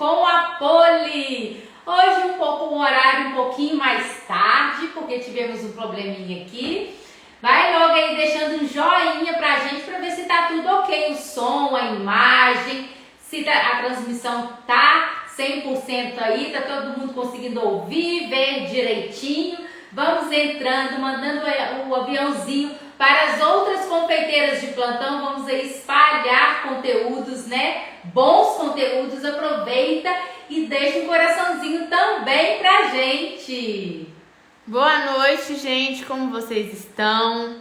com a Poli. Hoje um horário um pouquinho mais tarde, porque tivemos um probleminha aqui. Vai logo aí deixando um joinha pra gente, pra ver se tá tudo ok, o som, a imagem, se a transmissão tá 100% aí, tá todo mundo conseguindo ouvir, ver direitinho. Vamos entrando, mandando o aviãozinho para as outras confeiteiras de plantão. Vamos aí espalhar conteúdos, né? Bons conteúdos. Aproveita e deixa um coraçãozinho também pra gente. Boa noite, gente. Como vocês estão?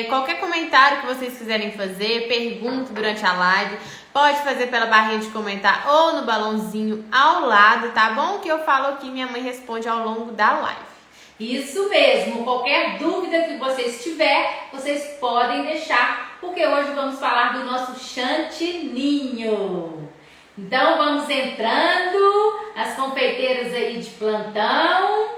Qualquer comentário que vocês quiserem fazer, pergunta durante a live, pode fazer pela barrinha de comentar ou no balãozinho ao lado, tá bom? Que eu falo aqui, minha mãe responde ao longo da live. Isso mesmo, qualquer dúvida que vocês tiverem, vocês podem deixar, porque hoje vamos falar do nosso chantininho. Então vamos entrando, as confeiteiras aí de plantão,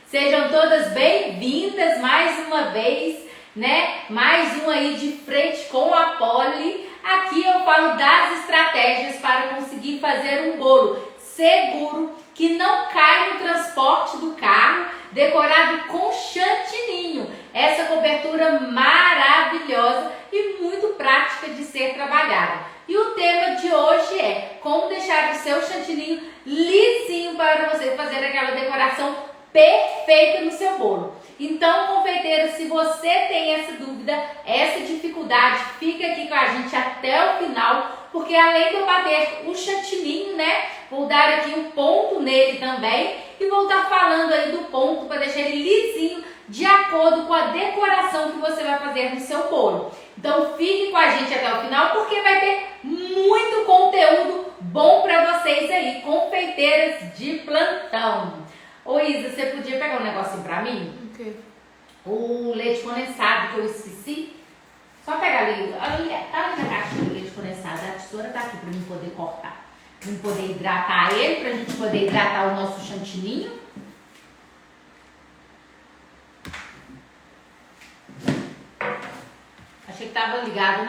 sejam todas bem-vindas mais uma vez, né? Mais um aí de frente com a Poli. Aqui eu falo das estratégias para conseguir fazer um bolo seguro, que não cai no transporte do carro, decorado com chantininho. Essa cobertura maravilhosa e muito prática de ser trabalhada. E o tema de hoje é como deixar o seu chantininho lisinho para você fazer aquela decoração perfeita no seu bolo. Então, confeiteiro, se você tem essa dúvida, essa dificuldade, fica aqui com a gente até o final, porque além de eu bater o chantininho, né, vou dar aqui um ponto nele também e vou estar falando aí do ponto para deixar ele lisinho de acordo com a decoração que você vai fazer no seu bolo. Então, fique com a gente até o final, porque vai ter muito conteúdo bom para vocês aí, confeiteiras de plantão. Ô Isa, você podia pegar um negocinho pra mim? O quê? O leite condensado que eu esqueci. Só pegar ali, tá ali na caixinha do leite condensado. A tesoura tá aqui pra mim poder cortar. Pra mim poder hidratar ele, pra gente poder hidratar o nosso chantininho. Achei que tava ligado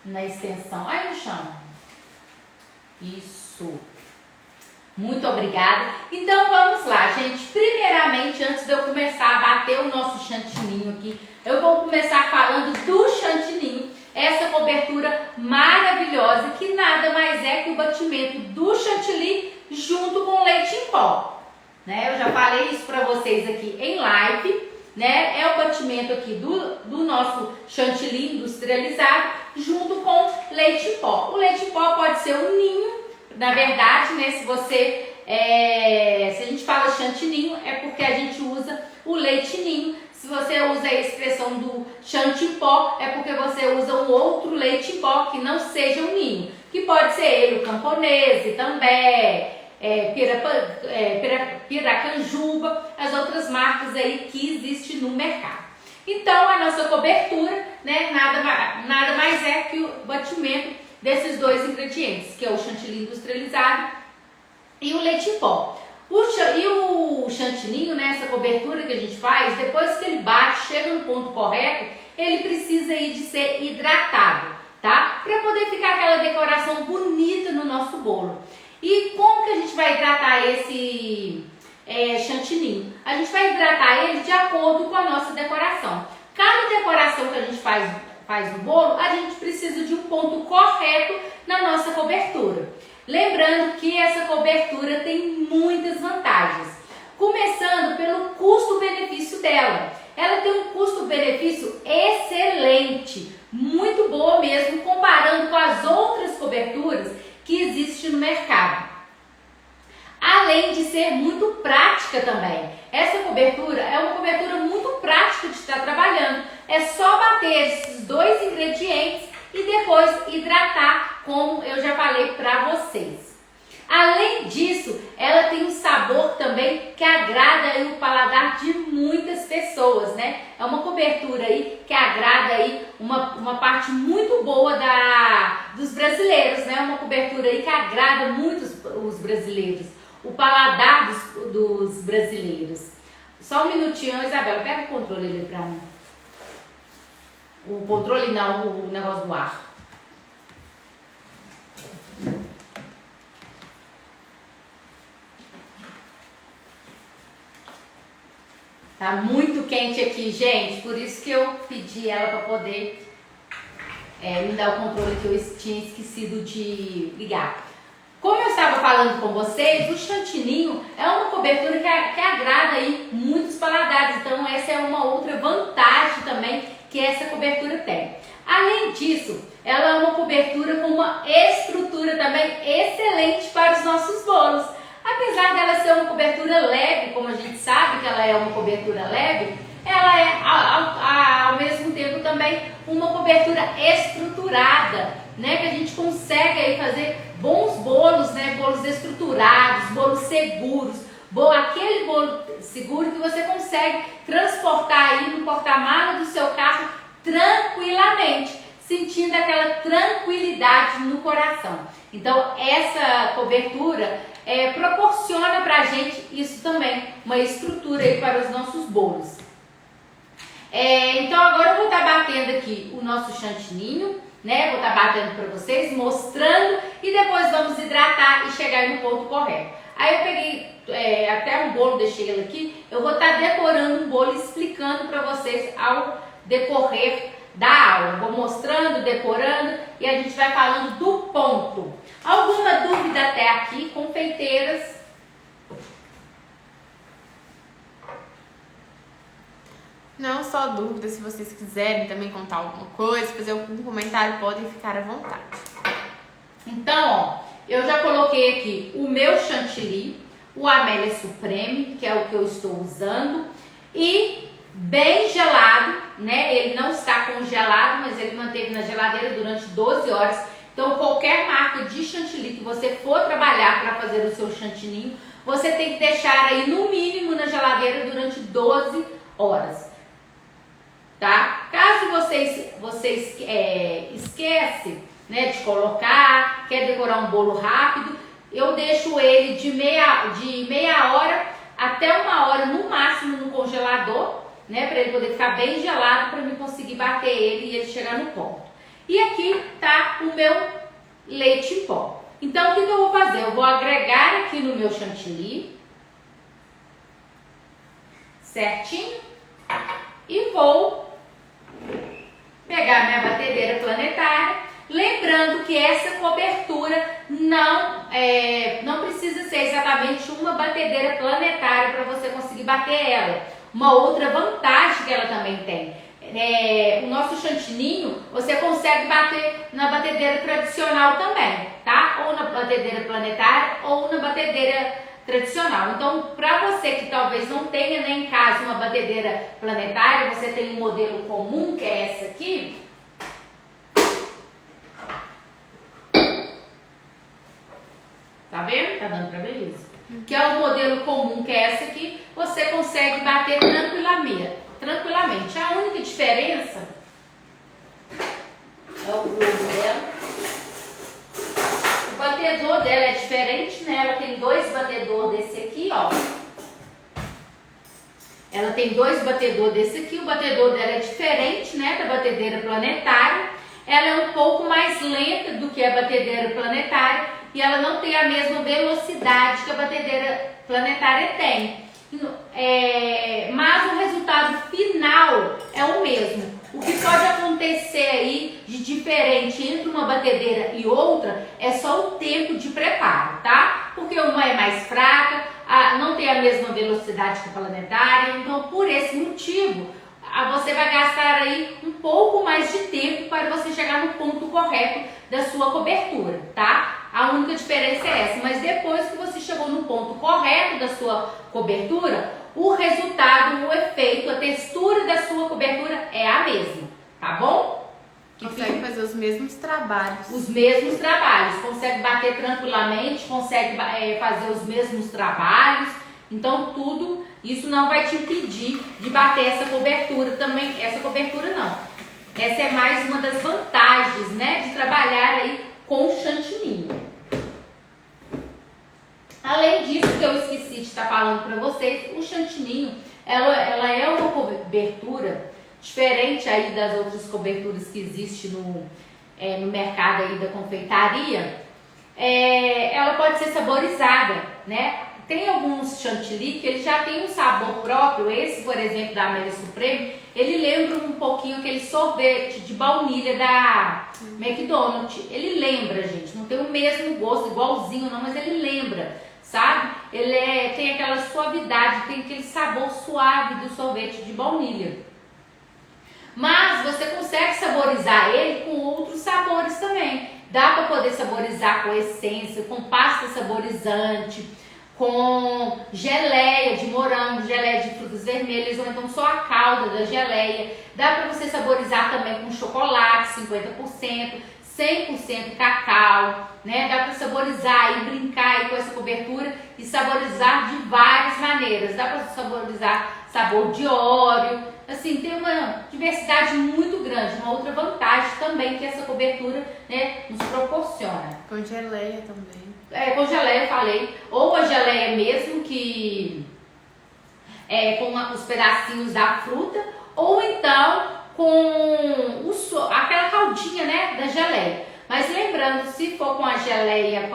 na extensão. Aí no chão. Isso. Muito obrigada. Então vamos lá, gente. Primeiramente, antes de eu começar a bater o nosso chantininho aqui, eu vou começar falando do chantininho. Essa cobertura maravilhosa que nada mais é que o batimento do chantilly junto com leite em pó. Né? Eu já falei isso para vocês aqui em live. Né? É o batimento aqui do nosso chantilly industrializado junto com leite em pó. O leite em pó pode ser um ninho. Na verdade, né, se a gente fala chantininho, é porque a gente usa o leite ninho. Se você usa a expressão do chanti em pó, é porque você usa um outro leite em pó que não seja um ninho. Que pode ser ele, o camponese também, piracanjuba, as outras marcas aí que existem no mercado. Então, a nossa cobertura, né, nada mais é que o batimento desses dois ingredientes, que é o chantilly industrializado e o leite em pó. E o chantininho, né, essa cobertura que a gente faz, depois que ele bate, chega no ponto correto, ele precisa aí de ser hidratado, tá? Para poder ficar aquela decoração bonita no nosso bolo. E como que a gente vai hidratar esse chantininho? A gente vai hidratar ele de acordo com a nossa decoração. Cada decoração que a gente faz no bolo, a gente precisa de um ponto correto na nossa cobertura. Lembrando que essa cobertura tem muitas vantagens. Começando pelo custo-benefício dela. Ela tem um custo-benefício excelente, muito boa mesmo, comparando com as outras coberturas que existem no mercado. Além de ser muito prática também. Essa cobertura é uma cobertura muito prática de estar trabalhando. É só bater esses dois ingredientes e depois hidratar, como eu já falei para vocês. Além disso, ela tem um sabor também que agrada aí o paladar de muitas pessoas, né? É uma cobertura aí que agrada aí uma parte muito boa dos brasileiros, né? Uma cobertura aí que agrada muito os brasileiros, o paladar dos brasileiros. Só um minutinho, Isabela, pega o controle ali pra mim. O controle não, o negócio do ar. Tá muito quente aqui, gente, por isso que eu pedi ela para poder me dar o controle que eu tinha esquecido de ligar. Como eu estava falando com vocês, o chantininho é uma cobertura que agrada aí muitos paladares, então essa é uma outra vantagem também que essa cobertura tem. Além disso, ela é uma cobertura com uma estrutura também excelente para os nossos bolos. Apesar dela ser uma cobertura leve, como a gente sabe que ela é uma cobertura leve, ela é ao mesmo tempo também uma cobertura estruturada, né? Que a gente consegue aí fazer bons bolos, né? Bolos estruturados, bolos seguros, aquele bolo seguro que você consegue transportar aí no porta-malas do seu carro tranquilamente, sentindo aquela tranquilidade no coração. Então essa cobertura proporciona pra gente isso também, uma estrutura aí para os nossos bolos. Então agora eu vou estar batendo aqui o nosso chantininho, né? Vou estar batendo para vocês, mostrando, e depois vamos hidratar e chegar no ponto correto. Aí eu peguei até um bolo, deixei ele aqui, eu vou estar decorando um bolo, explicando para vocês ao decorrer da aula. Vou mostrando, decorando, e a gente vai falando do ponto. Alguma dúvida até aqui, confeiteiras? Não, só dúvida, se vocês quiserem também contar alguma coisa, fazer algum comentário, podem ficar à vontade. Então, ó, eu já coloquei aqui o meu chantilly, o Amélia Supreme, que é o que eu estou usando, e bem gelado, né? Ele não está congelado, mas ele manteve na geladeira durante 12 horas. Então, qualquer marca de chantilly que você for trabalhar para fazer o seu chantininho, você tem que deixar aí no mínimo na geladeira durante 12 horas. Tá? Caso vocês esquecem, né, de colocar, quer decorar um bolo rápido, eu deixo ele de meia hora até 1 hora no máximo no congelador, né, para ele poder ficar bem gelado, para mim conseguir bater ele e ele chegar no ponto. E aqui tá o meu leite em pó. Então o que eu vou fazer? Eu vou agregar aqui no meu chantilly certinho e vou pegar minha batedeira planetária, lembrando que essa cobertura não precisa ser exatamente uma batedeira planetária para você conseguir bater ela. Uma outra vantagem que ela também tem, o nosso chantininho você consegue bater na batedeira tradicional também, tá? Ou na batedeira planetária ou na batedeira tradicional. Então, para você que talvez não tenha nem em casa uma batedeira planetária, você tem um modelo comum, que é essa aqui. Tá vendo? Tá dando pra ver isso? Que é o modelo comum, que é essa aqui, você consegue bater tranquilamente. A única diferença é o globo dela. O batedor dela é diferente, né? Ela tem 2 batedores desse aqui, ó. Ela tem 2 batedores desse aqui. O batedor dela é diferente, né, da batedeira planetária. Ela é um pouco mais lenta do que a batedeira planetária e ela não tem a mesma velocidade que a batedeira planetária tem. Mas o resultado final é o mesmo. O que pode acontecer aí de diferente entre uma batedeira e outra é só o tempo de preparo, tá? Porque uma é mais fraca, não tem a mesma velocidade que a planetária, então por esse motivo você vai gastar aí um pouco mais de tempo para você chegar no ponto correto da sua cobertura, tá? A única diferença é essa, mas depois que você chegou no ponto correto da sua cobertura, o resultado, o efeito, a textura da sua cobertura é a mesma, tá bom? Consegue fazer os mesmos trabalhos. Os mesmos trabalhos, consegue bater tranquilamente, consegue fazer os mesmos trabalhos, então tudo isso não vai te impedir de bater essa cobertura também, essa cobertura não. Essa é mais uma das vantagens, né, de trabalhar aí com o chantininho. Além disso, que eu esqueci de estar falando para vocês, o chantininho, ela é uma cobertura diferente aí das outras coberturas que existem no mercado aí da confeitaria. Ela pode ser saborizada, né? tem alguns chantilly que ele já tem um sabor próprio. Esse, por exemplo, da Amélia Supreme, ele lembra um pouquinho aquele sorvete de baunilha da McDonald's. Ele lembra, gente, não tem o mesmo gosto, igualzinho não, mas ele lembra, sabe? Tem aquela suavidade, tem aquele sabor suave do sorvete de baunilha. Mas você consegue saborizar ele com outros sabores também. Dá para poder saborizar com essência, com pasta saborizante, com geleia de morango, geleia de frutas vermelhas, ou então só a calda da geleia. Dá para você saborizar também com chocolate, 50%, 100% cacau, né? Dá para saborizar e brincar aí com essa cobertura e saborizar de várias maneiras. Dá para saborizar sabor de Oreo, assim, tem uma diversidade muito grande. Uma outra vantagem também que essa cobertura, né, nos proporciona. Com geleia também. Com geleia eu falei, ou a geleia mesmo que com os pedacinhos da fruta, ou então com aquela caldinha, né, da geleia. Mas lembrando, se for com a geleia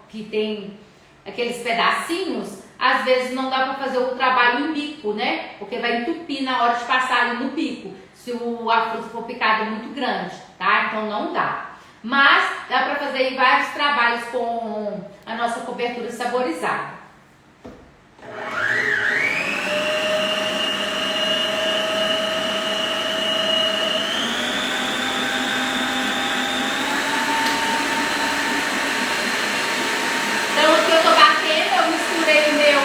que tem aqueles pedacinhos, às vezes não dá para fazer o trabalho em bico, né? Porque vai entupir na hora de passar ali no bico, se a fruta for picada muito grande, tá? Então não dá. Mas dá para fazer vários trabalhos com a nossa cobertura saborizada. Então aqui eu tô batendo, eu misturei o meu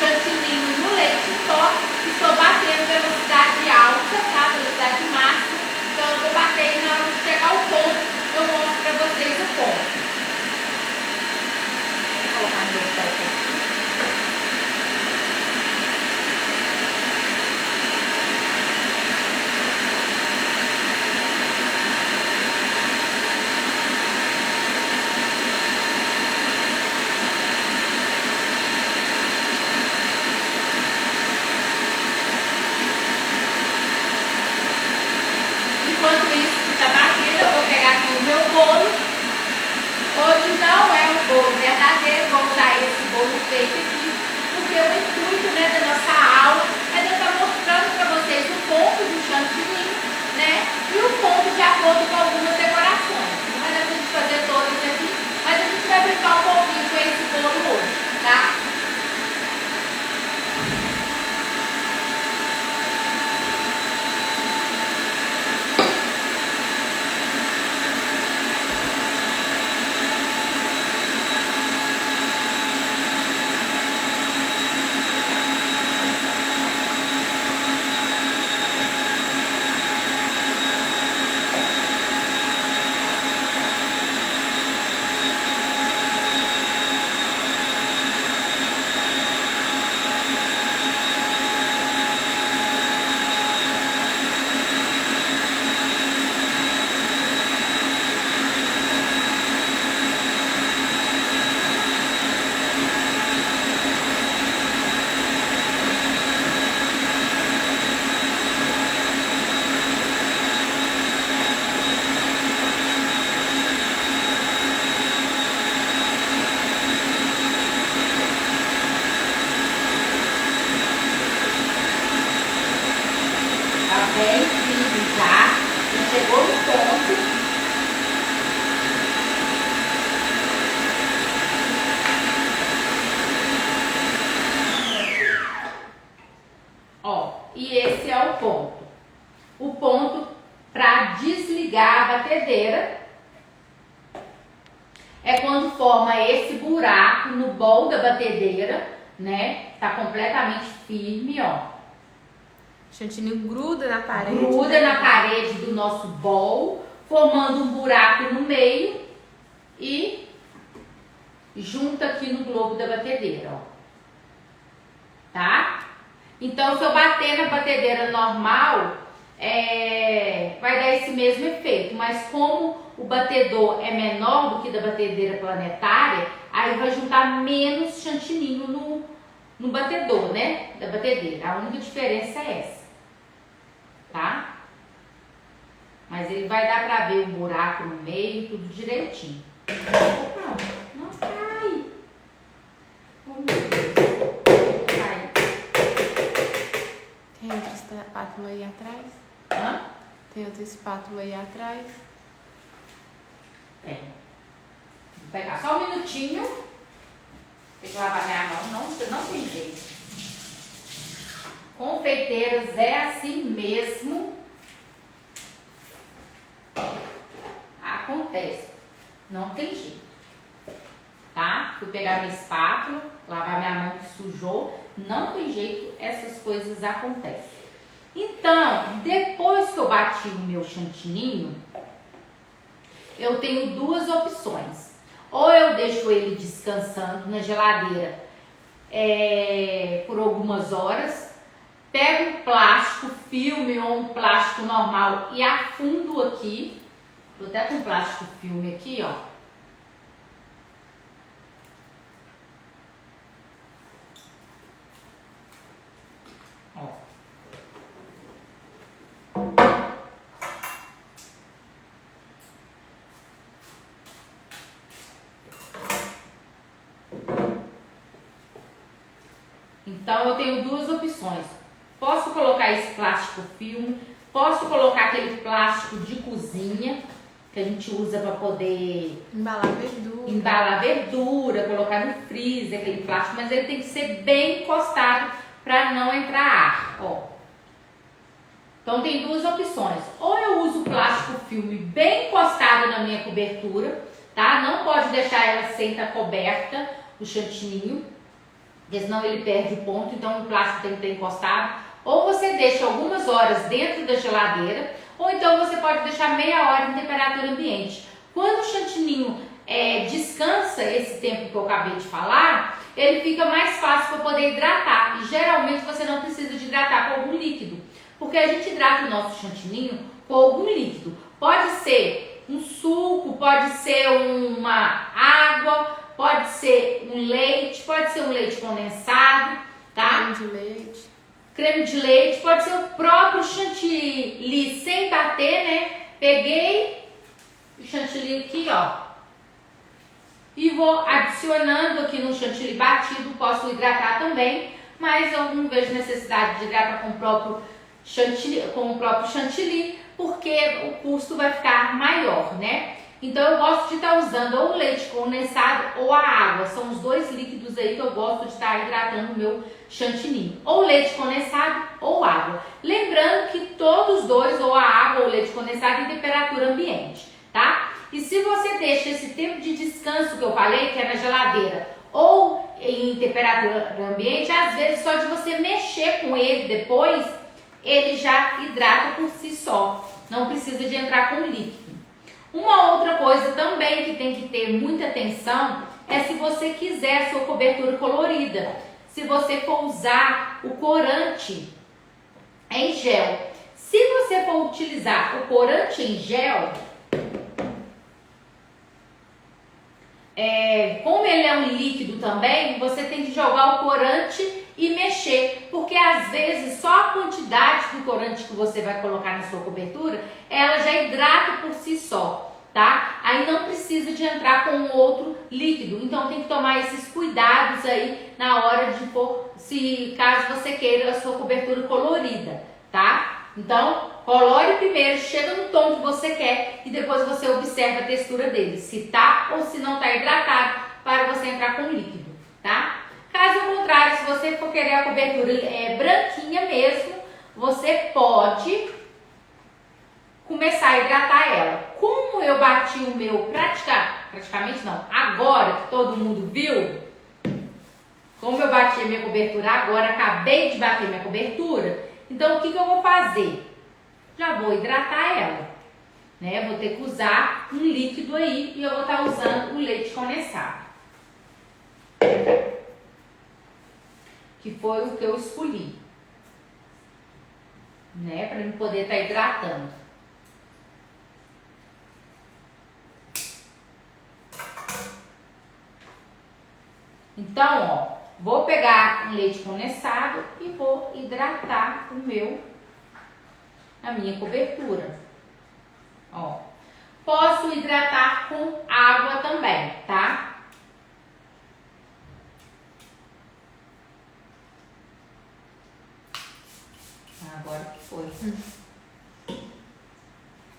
chantilly no leite e estou batendo velocidade alta, tá? Velocidade máxima. Então eu tô batendo, na hora de chegar ao ponto eu mostro pra vocês o ponto. Vou colocar no meu aqui. Enquanto isso está batendo, eu vou pegar aqui o meu bolo. Hoje não é um bolo verdadeiro, vou usar esse bolo feito aqui, porque o intuito, né, da nossa aula é de eu estar mostrando para vocês o ponto do chantilly, né, e o ponto de acordo com algumas decorações. Não vai dar pra gente fazer todas aqui, mas a gente vai brincar um pouquinho com esse bolo hoje, tá? Bem firme, tá? E chegou no ponto. Ó, e esse é o ponto. O ponto para desligar a batedeira é quando forma esse buraco no bol da batedeira, né? Tá completamente firme, ó. O chantilly gruda na parede. Gruda na parede do nosso bol, formando um buraco no meio e junta aqui no globo da batedeira, ó. Tá? Então, se eu bater na batedeira normal, vai dar esse mesmo efeito. Mas como o batedor é menor do que da batedeira planetária, aí vai juntar menos chantininho no batedor, né? Da batedeira. A única diferença é essa. Tá? Mas ele vai dar pra ver o buraco no meio, tudo direitinho. Pronto. Não cai. Oh, meu Deus. espátula aí atrás? Hã? Tem outra espátula aí atrás? Tem. Vou pegar só um minutinho. Tem que lavar minha mão, não tem jeito. Confeiteiras é assim mesmo. Acontece. Não tem jeito. Tá? Fui pegar minha espátula, lavar minha mão que sujou. Não tem jeito, essas coisas acontecem. Então, depois que eu bati o meu chantininho, eu tenho duas opções. Ou eu deixo ele descansando na geladeira por algumas horas, pego um plástico filme ou um plástico normal e afundo aqui. Tô até com um plástico filme aqui, ó. Então eu tenho duas opções. Posso colocar esse plástico filme, posso colocar aquele plástico de cozinha que a gente usa para poder embalar verdura, colocar no freezer, aquele plástico, mas ele tem que ser bem encostado para não entrar ar, ó. Então tem duas opções. Ou eu uso plástico filme bem encostado na minha cobertura, tá? Não pode deixar ela sem estar coberta, o chantininho, porque senão ele perde o ponto, então o plástico tem que estar encostado. Ou você deixa algumas horas dentro da geladeira, ou então você pode deixar meia hora em temperatura ambiente. Quando o chantininho descansa esse tempo que eu acabei de falar, ele fica mais fácil para poder hidratar. E geralmente você não precisa de hidratar com algum líquido, porque a gente hidrata o nosso chantininho com algum líquido. Pode ser um suco, pode ser uma água, pode ser um leite, pode ser um leite condensado, tá? Creme de leite, pode ser o próprio chantilly sem bater, né? Peguei o chantilly aqui, ó. E vou adicionando aqui no chantilly batido, posso hidratar também, mas eu não vejo necessidade de hidratar com o próprio chantilly, porque o custo vai ficar maior, né? Então eu gosto de estar usando ou o leite condensado ou a água. São os dois líquidos aí que eu gosto de estar hidratando o meu chantininho. Ou leite condensado ou água. Lembrando que todos os dois, ou a água ou o leite condensado, em temperatura ambiente, tá? E se você deixa esse tempo de descanso que eu falei, que é na geladeira, ou em temperatura ambiente, às vezes só de você mexer com ele depois, ele já hidrata por si só. Não precisa de entrar com líquido. Uma outra coisa também que tem que ter muita atenção é se você quiser a sua cobertura colorida. Se você for usar o corante em gel. Se você for utilizar o corante em gel, como ele é um líquido também, você tem que jogar o corante e mexer, porque às vezes só a quantidade do corante que você vai colocar na sua cobertura, ela já hidrata por si só, tá? Aí não precisa de entrar com outro líquido, então tem que tomar esses cuidados aí na hora de pôr, caso você queira a sua cobertura colorida, tá? Então, colore primeiro, chega no tom que você quer e depois você observa a textura dele, se tá ou se não tá hidratado, para você entrar com líquido, tá? Caso contrário, se você for querer a cobertura branquinha mesmo, você pode começar a hidratar ela. Como eu bati o meu praticamente não, agora que todo mundo viu, como eu bati a minha cobertura agora, acabei de bater minha cobertura, então o que eu vou fazer? Já vou hidratar ela, né? Vou ter que usar um líquido aí e eu vou estar usando o leite condensado, que foi o que eu escolhi, né, para eu poder estar hidratando. Então, ó, vou pegar um leite condensado e vou hidratar a minha cobertura. Ó, posso hidratar com água também, tá? Agora que foi.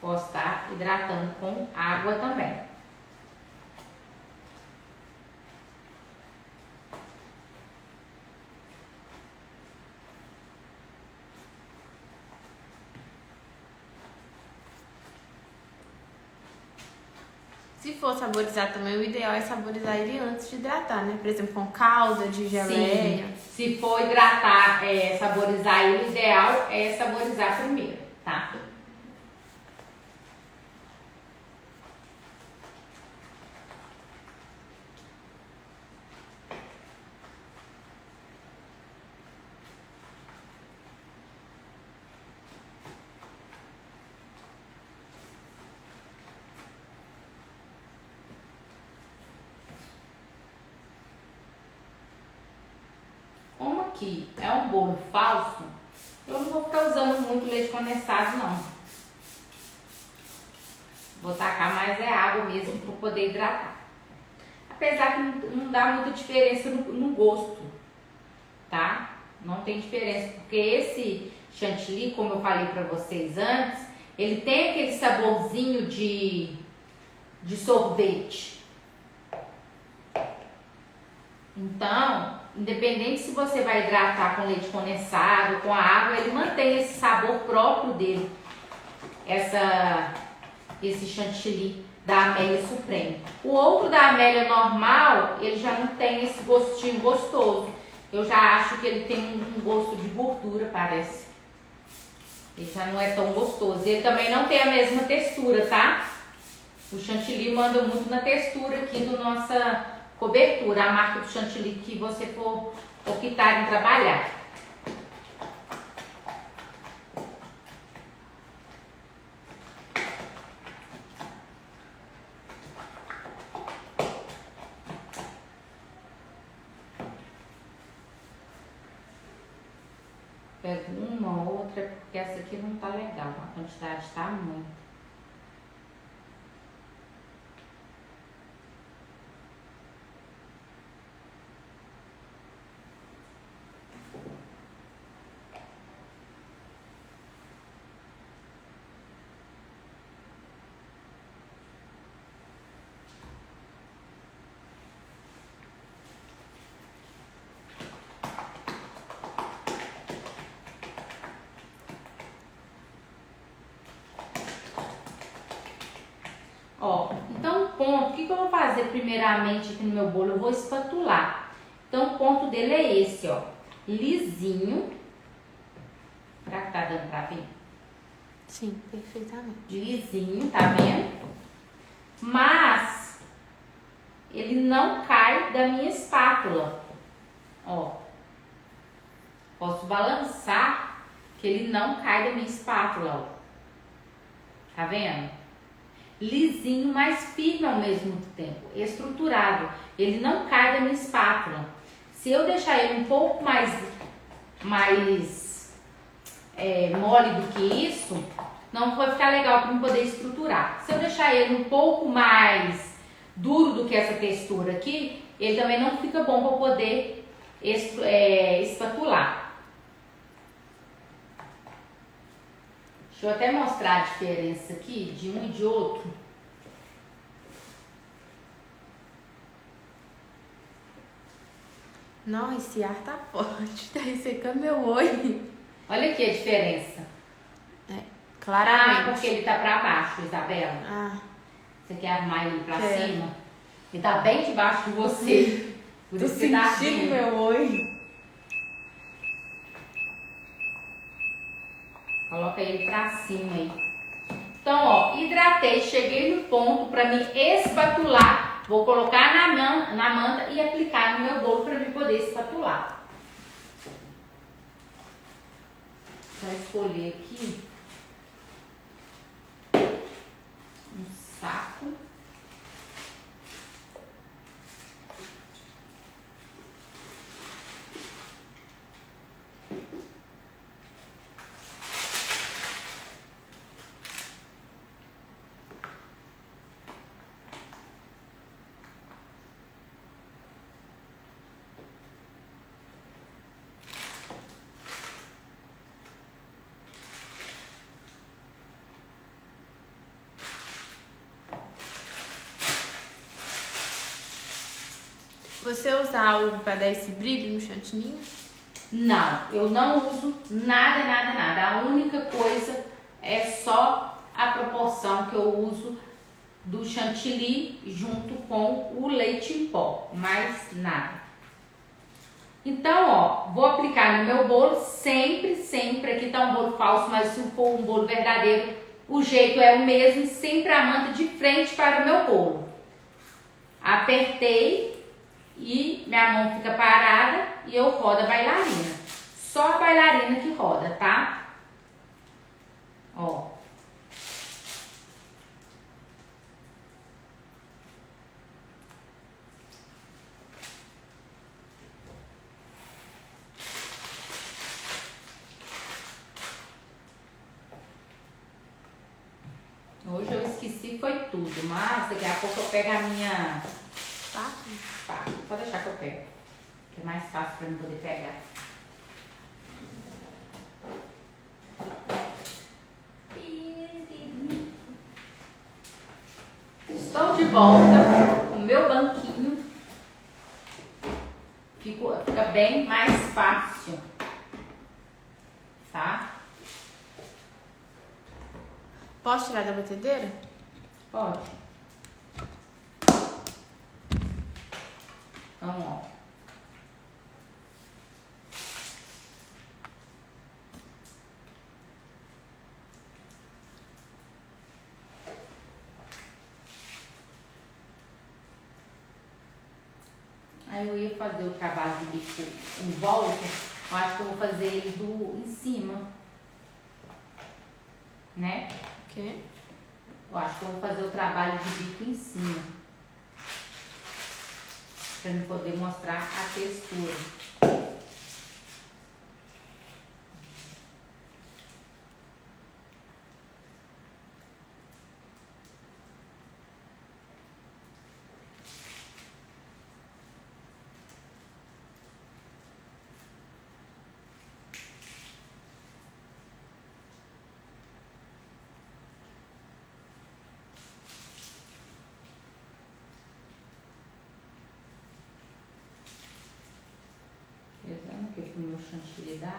Posso estar hidratando com água também. Se for saborizar também, o ideal é saborizar ele antes de hidratar, né? Por exemplo, com calda de geleia. Sim, se for hidratar, saborizar ele, o ideal é saborizar primeiro, tá? Como aqui é um bolo falso, eu não vou ficar usando muito leite condensado, não. Vou tacar mais água mesmo para poder hidratar. Apesar que não dá muita diferença no gosto, tá? Não tem diferença, porque esse chantilly, como eu falei para vocês antes, ele tem aquele saborzinho de sorvete. Então, independente se você vai hidratar com leite condensado, com a água, ele mantém esse sabor próprio dele. Esse chantilly da Amélia Supreme. O outro da Amélia normal, ele já não tem esse gostinho gostoso. Eu já acho que ele tem um gosto de gordura, parece. Ele já não é tão gostoso. Ele também não tem a mesma textura, tá? O chantilly manda muito na textura aqui da nossa cobertura, a marca do chantilly que você for optar em trabalhar. Pego uma ou outra, porque essa aqui não tá legal, a quantidade tá muito. Ó, então o ponto, o que eu vou fazer primeiramente aqui no meu bolo? Eu vou espatular. Então o ponto dele é esse, ó, lisinho. Será que tá dando pra ver? Sim, perfeitamente. Lisinho, tá vendo? Mas ele não cai da minha espátula. Ó, posso balançar que ele não cai da minha espátula, ó. Tá vendo? Lisinho, mas firme ao mesmo tempo, estruturado. Ele não cai da minha espátula. Se eu deixar ele um pouco mais mole do que isso, não vai ficar legal para eu poder estruturar. Se eu deixar ele um pouco mais duro do que essa textura aqui, ele também não fica bom para poder espatular. Deixa eu até mostrar a diferença aqui de um e de outro. Não, esse ar tá forte, tá ressecando meu olho. Olha aqui a diferença. Claramente. Ah, porque ele tá pra baixo, Isabela. Ah. Você quer arrumar ele pra Quero. cima? Ele tá bem debaixo de você. Por Tô isso que tá sentindo ardendo. meu olho. Coloca ele pra cima aí. Então, ó, hidratei, cheguei no ponto pra me espatular. Vou colocar na manta e aplicar no meu bolo pra me poder espatular. Vou escolher aqui um saco. Você usa algo para dar esse brilho no chantininho? Não, eu não uso nada, nada, nada. A única coisa é só a proporção que eu uso do chantilly junto com o leite em pó, mais nada. Então, ó, vou aplicar no meu bolo sempre, sempre. Aqui tá um bolo falso, mas se for um bolo verdadeiro, o jeito é o mesmo, sempre a manta de frente para o meu bolo. Apertei e minha mão fica parada e eu rodo a bailarina. Só a bailarina que roda, tá? Ó. Hoje eu esqueci foi tudo, mas daqui a pouco eu pego a minha... Tá? Tá, pode deixar que eu pego, que é mais fácil para mim poder pegar. Estou de volta com o meu banquinho. Fica bem mais fácil, tá? Posso tirar da batedeira? Pode. Então, ó. Aí eu ia fazer o trabalho de bico em volta, eu acho que eu vou fazer ele em cima, né? O quê? Eu acho que eu vou fazer o trabalho de bico em cima, pra eu poder mostrar a textura. Pesando que pro meu chantilly dá.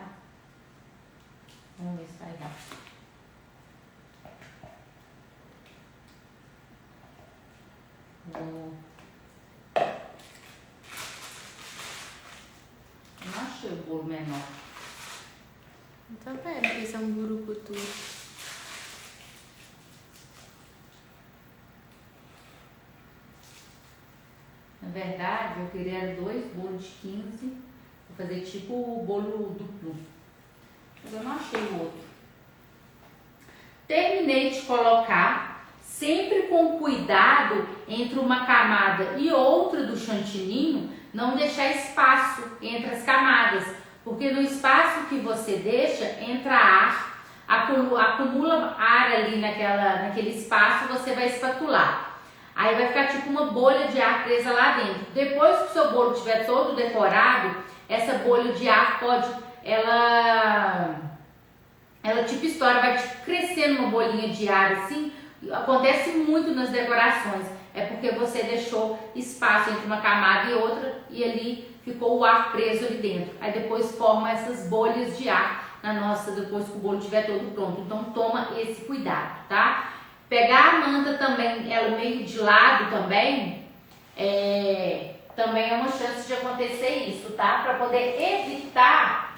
Vamos ver se vai dar. Não achei o bolo menor. Tá vendo que esse é um burucutu. Na verdade, eu queria 2 bolos de 15, vou fazer tipo o bolo duplo. Mas eu não achei o outro. Terminei de colocar, sempre com cuidado entre uma camada e outra do chantininho, não deixar espaço entre as camadas, porque no espaço que você deixa, entra ar, acumula ar ali naquele espaço, você vai espatular. Aí vai ficar tipo uma bolha de ar presa lá dentro. Depois que o seu bolo estiver todo decorado, essa bolha de ar ela tipo estoura, vai tipo, crescendo uma bolinha de ar assim. Acontece muito nas decorações. É porque você deixou espaço entre uma camada e outra e ali ficou o ar preso ali dentro. Aí depois forma essas bolhas de ar depois que o bolo estiver todo pronto. Então toma esse cuidado, tá? Pegar a manta também, ela meio de lado também é uma chance de acontecer isso, tá? Para poder evitar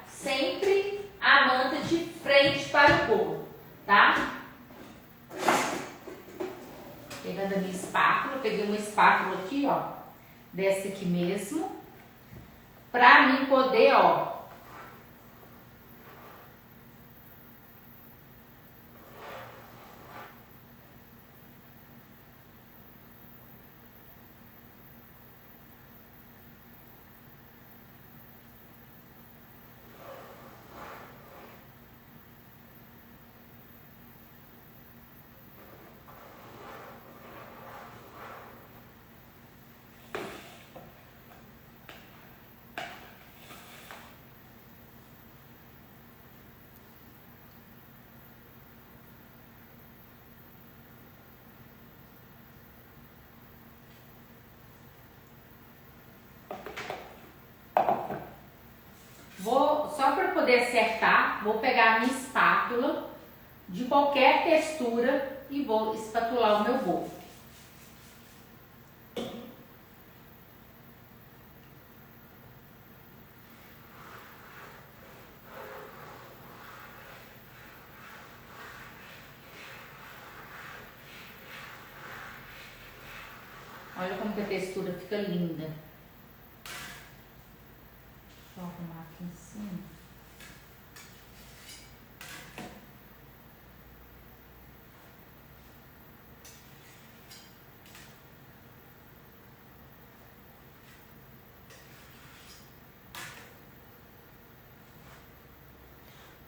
sempre a manta de frente para o bolo, tá? Pegando a minha espátula, peguei uma espátula aqui, ó, dessa aqui mesmo, pra mim poder, ó, poder acertar, vou pegar a minha espátula de qualquer textura e vou espatular o meu bolo. Olha como que a textura fica linda. Deixa eu arrumar aqui em cima.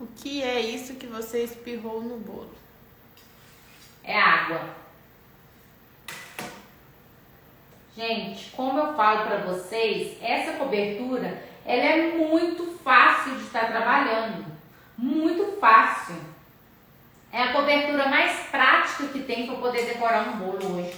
O que é isso que você espirrou no bolo? É água. Gente, como eu falo para vocês, essa cobertura, ela é muito fácil de estar trabalhando. Muito fácil. É a cobertura mais prática que tem para poder decorar um bolo hoje.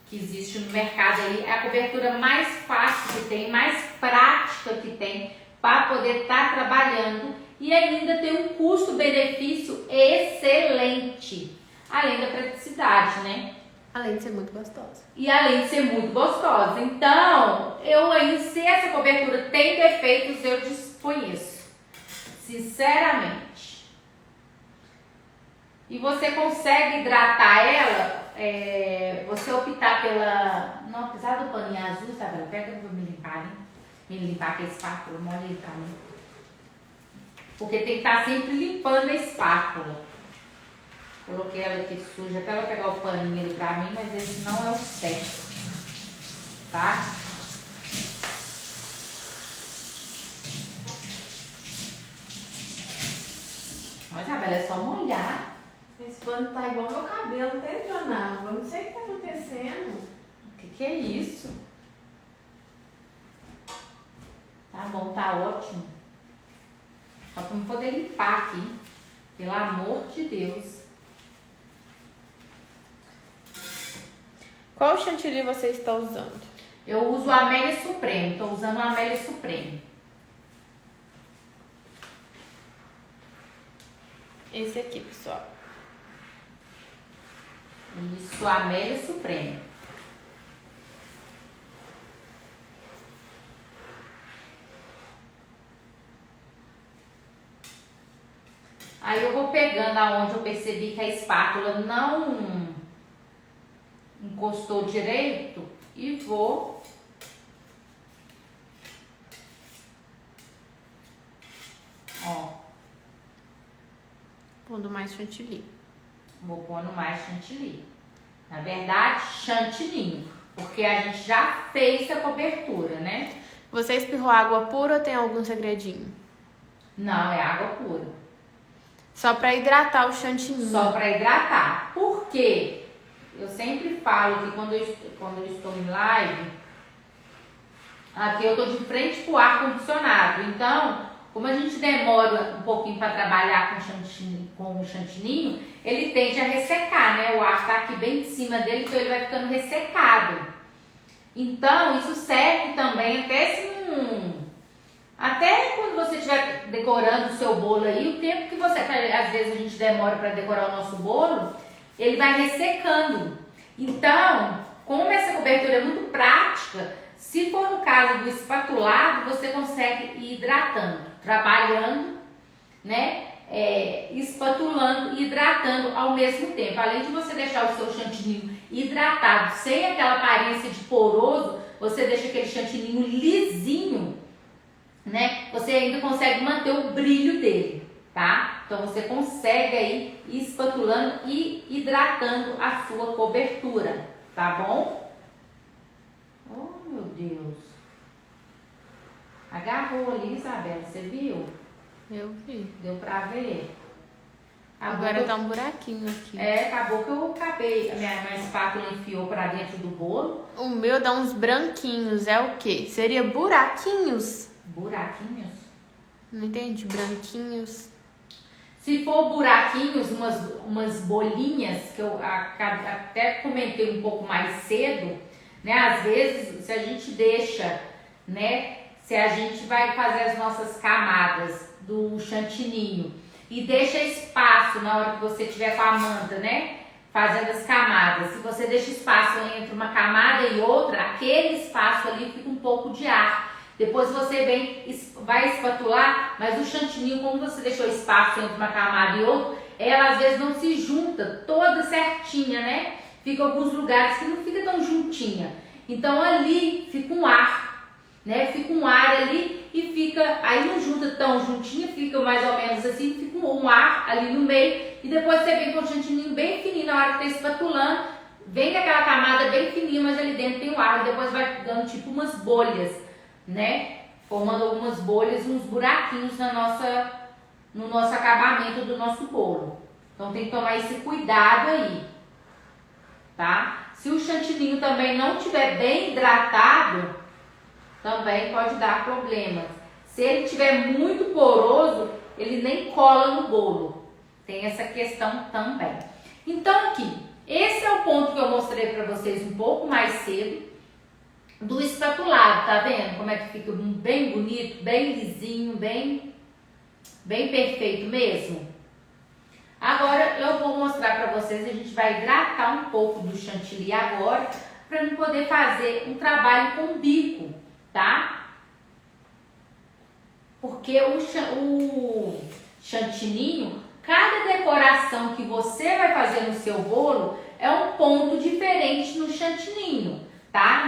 Que existe no mercado aí. É a cobertura mais fácil que tem, mais prática que tem para poder estar trabalhando. E ainda tem um custo-benefício excelente. Além da praticidade, né? Além de ser muito gostosa. E além de ser muito gostosa. Então, se essa cobertura tem defeitos, eu desconheço. Sinceramente. E você consegue hidratar ela, você optar pela... Não, apesar do paninho azul, sabe? Pega pra me limpar, hein? Me limpar com a espátula, molha ele pra mim. Porque tem que estar sempre limpando a espátula. Coloquei ela aqui suja até ela pegar o paninho ali pra mim, mas esse não é o certo, tá? Mas, Isabela, é só molhar. Esse pano tá igual meu cabelo, até Jonava. Eu não sei o que tá acontecendo. O que é isso? Tá bom, tá ótimo. Só pra eu poder limpar aqui. Pelo amor de Deus. Qual chantilly você está usando? Eu uso a Amélia Supreme. Tô usando a Amélia Supreme. Esse aqui, pessoal. Isso, a Amélia Supreme. Aí eu vou pegando aonde eu percebi que a espátula não encostou direito e vou Pondo mais chantilly. vou pondo mais chantilly. Na verdade, chantininho, porque a gente já fez a cobertura, né? Você espirrou água pura ou tem algum segredinho? Não, é água pura. Só pra hidratar o chantilly. Só para hidratar. Por quê? Eu sempre falo que quando eu estou em live, aqui eu estou de frente para o ar-condicionado. Então, como a gente demora um pouquinho para trabalhar com o chantininho, ele tende a ressecar, né? O ar está aqui bem em cima dele, então ele vai ficando ressecado. Então, isso serve também até quando você estiver decorando o seu bolo aí, o tempo que às vezes a gente demora para decorar o nosso bolo, ele vai ressecando. Então, como essa cobertura é muito prática, se for no caso do espatulado, você consegue ir hidratando, trabalhando, né? Espatulando e hidratando ao mesmo tempo. Além de você deixar o seu chantininho hidratado, sem aquela aparência de poroso, você deixa aquele chantininho lisinho, né? Você ainda consegue manter o brilho dele, tá? Então você consegue aí ir espatulando e hidratando a sua cobertura, tá bom? Oh, meu Deus. Agarrou ali, Isabela, você viu? Eu vi. Deu pra ver? Agora tá um buraquinho aqui. Acabou que eu acabei, a minha espátula enfiou pra dentro do bolo. O meu dá uns branquinhos, é o quê? Seria buraquinhos? Buraquinhos? Não entendi, branquinhos. Se for buraquinhos, umas bolinhas, que eu até comentei um pouco mais cedo, né? Às vezes, se a gente deixa, né? Se a gente vai fazer as nossas camadas do chantininho e deixa espaço na hora que você tiver com a manta, né? Fazendo as camadas. Se você deixa espaço entre uma camada e outra, aquele espaço ali fica um pouco de ar. Depois você vai espatular, mas o chantininho, como você deixou espaço entre uma camada e outra, ela às vezes não se junta toda certinha, né? Fica alguns lugares que não fica tão juntinha. Então ali fica um ar, né? Fica um ar ali e fica, aí não junta tão juntinha, fica mais ou menos assim, fica um ar ali no meio e depois você vem com o chantininho bem fininho na hora que tá espatulando, vem com aquela camada bem fininha, mas ali dentro tem um ar e depois vai dando tipo umas bolhas, né? Formando algumas bolhas, uns buraquinhos no nosso acabamento do nosso bolo. Então tem que tomar esse cuidado aí, tá? Se o chantininho também não estiver bem hidratado, também pode dar problemas. Se ele estiver muito poroso, ele nem cola no bolo. Tem essa questão também. Então aqui, esse é o ponto que eu mostrei para vocês um pouco mais cedo do espatulado, tá vendo? Como é que fica bem bonito, bem lisinho, bem perfeito mesmo. Agora eu vou mostrar para vocês, a gente vai hidratar um pouco do chantilly agora, para não poder fazer um trabalho com bico, tá? Porque o chantininho, cada decoração que você vai fazer no seu bolo é um ponto diferente no chantininho, tá?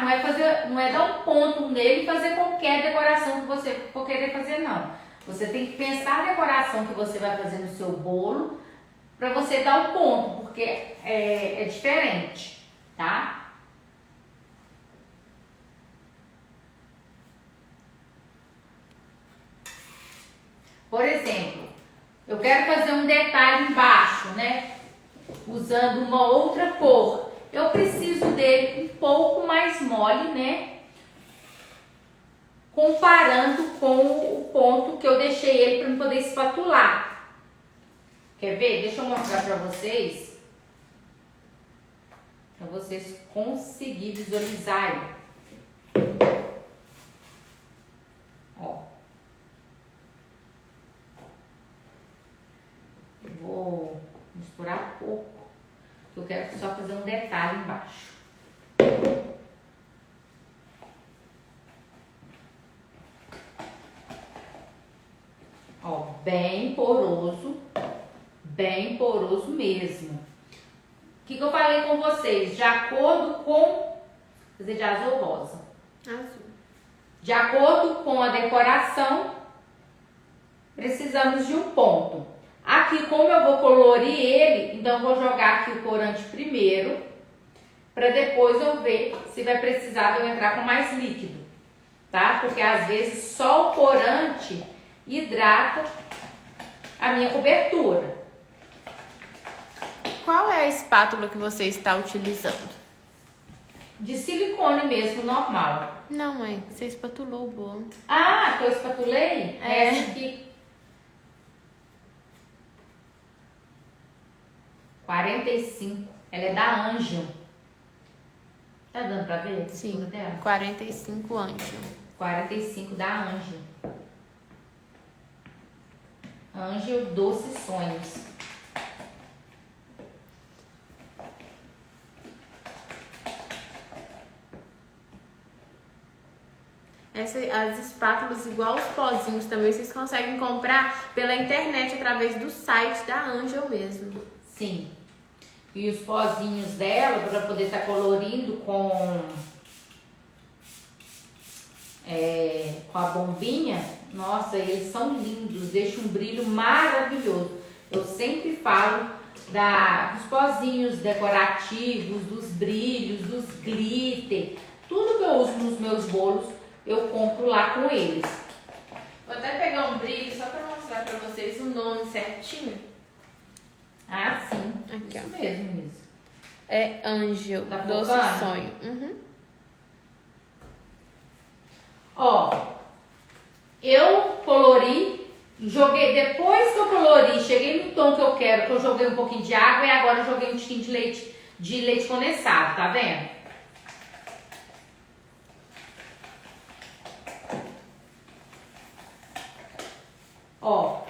Não é dar um ponto nele e fazer qualquer decoração que você for querer fazer, não. Você tem que pensar a decoração que você vai fazer no seu bolo para você dar o ponto, porque é diferente, tá? Por exemplo, eu quero fazer um detalhe embaixo, né? Usando uma outra cor. Eu preciso dele um pouco mais mole, né? Comparando com o ponto que eu deixei ele para não poder espatular. Quer ver? Deixa eu mostrar para vocês conseguirem visualizar aí. Ó. Vou misturar pouco, eu quero só fazer um detalhe embaixo. Ó, bem poroso mesmo. O que eu falei com vocês? De acordo com, fazer de azul ou rosa? Azul. De acordo com a decoração, precisamos de um ponto. Aqui, como eu vou colorir ele, então eu vou jogar aqui o corante primeiro, para depois eu ver se vai precisar de eu entrar com mais líquido, tá? Porque às vezes só o corante hidrata a minha cobertura. Qual é a espátula que você está utilizando? De silicone mesmo, normal. Não, mãe, você espatulou o bolo. Ah, que eu espatulei? É. Essa aqui. 45. Ela é da Angel. Tá dando pra ver? Sim, Dela? 45 Angel. 45 da Angel. Angel Doce Sonhos. As espátulas, igual os pozinhos também, vocês conseguem comprar pela internet através do site da Angel mesmo. Sim. E os pozinhos dela, para poder estar colorindo com a bombinha, nossa, eles são lindos, deixam um brilho maravilhoso. Eu sempre falo dos pozinhos decorativos, dos brilhos, dos glitter, tudo que eu uso nos meus bolos, eu compro lá com eles. Vou até pegar um brilho só para mostrar para vocês o nome certinho. Ah, sim. Aqui, isso ó. mesmo, isso. É Angel, Tá Doce focando? Sonho. Uhum. Ó, eu colori, joguei, depois que eu colori, cheguei no tom que eu quero, que eu joguei um pouquinho de água e agora eu joguei um tiquinho de leite condensado, tá vendo? Ó,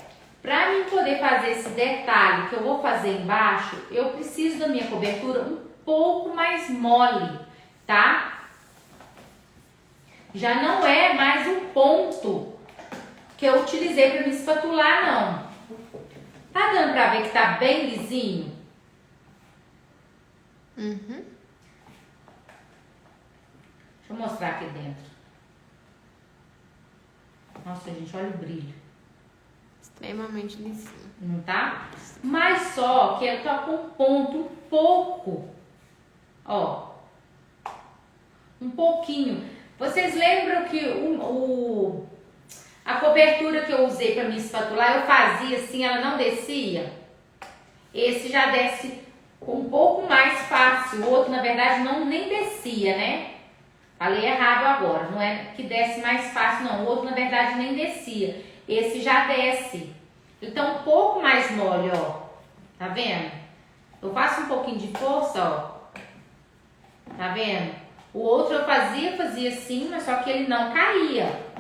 pra mim poder fazer esse detalhe que eu vou fazer embaixo, eu preciso da minha cobertura um pouco mais mole, tá? Já não é mais um ponto que eu utilizei para me espatular, não. Tá dando pra ver que tá bem lisinho? Uhum. Deixa eu mostrar aqui dentro. Nossa, gente, olha o brilho. Extremamente lisinho. Não tá? Mas só que eu tô com um ponto um pouco. Ó. Um pouquinho. Vocês lembram que a cobertura que eu usei para me espatular, eu fazia assim, ela não descia? Esse já desce um pouco mais fácil. O outro, na verdade, nem descia, né? Falei errado agora. Não é que desce mais fácil, não. O outro, na verdade, nem descia. Esse já desce. Então, um pouco mais mole, ó. Tá vendo? Eu faço um pouquinho de força, ó. Tá vendo? O outro eu fazia assim, mas só que ele não caía.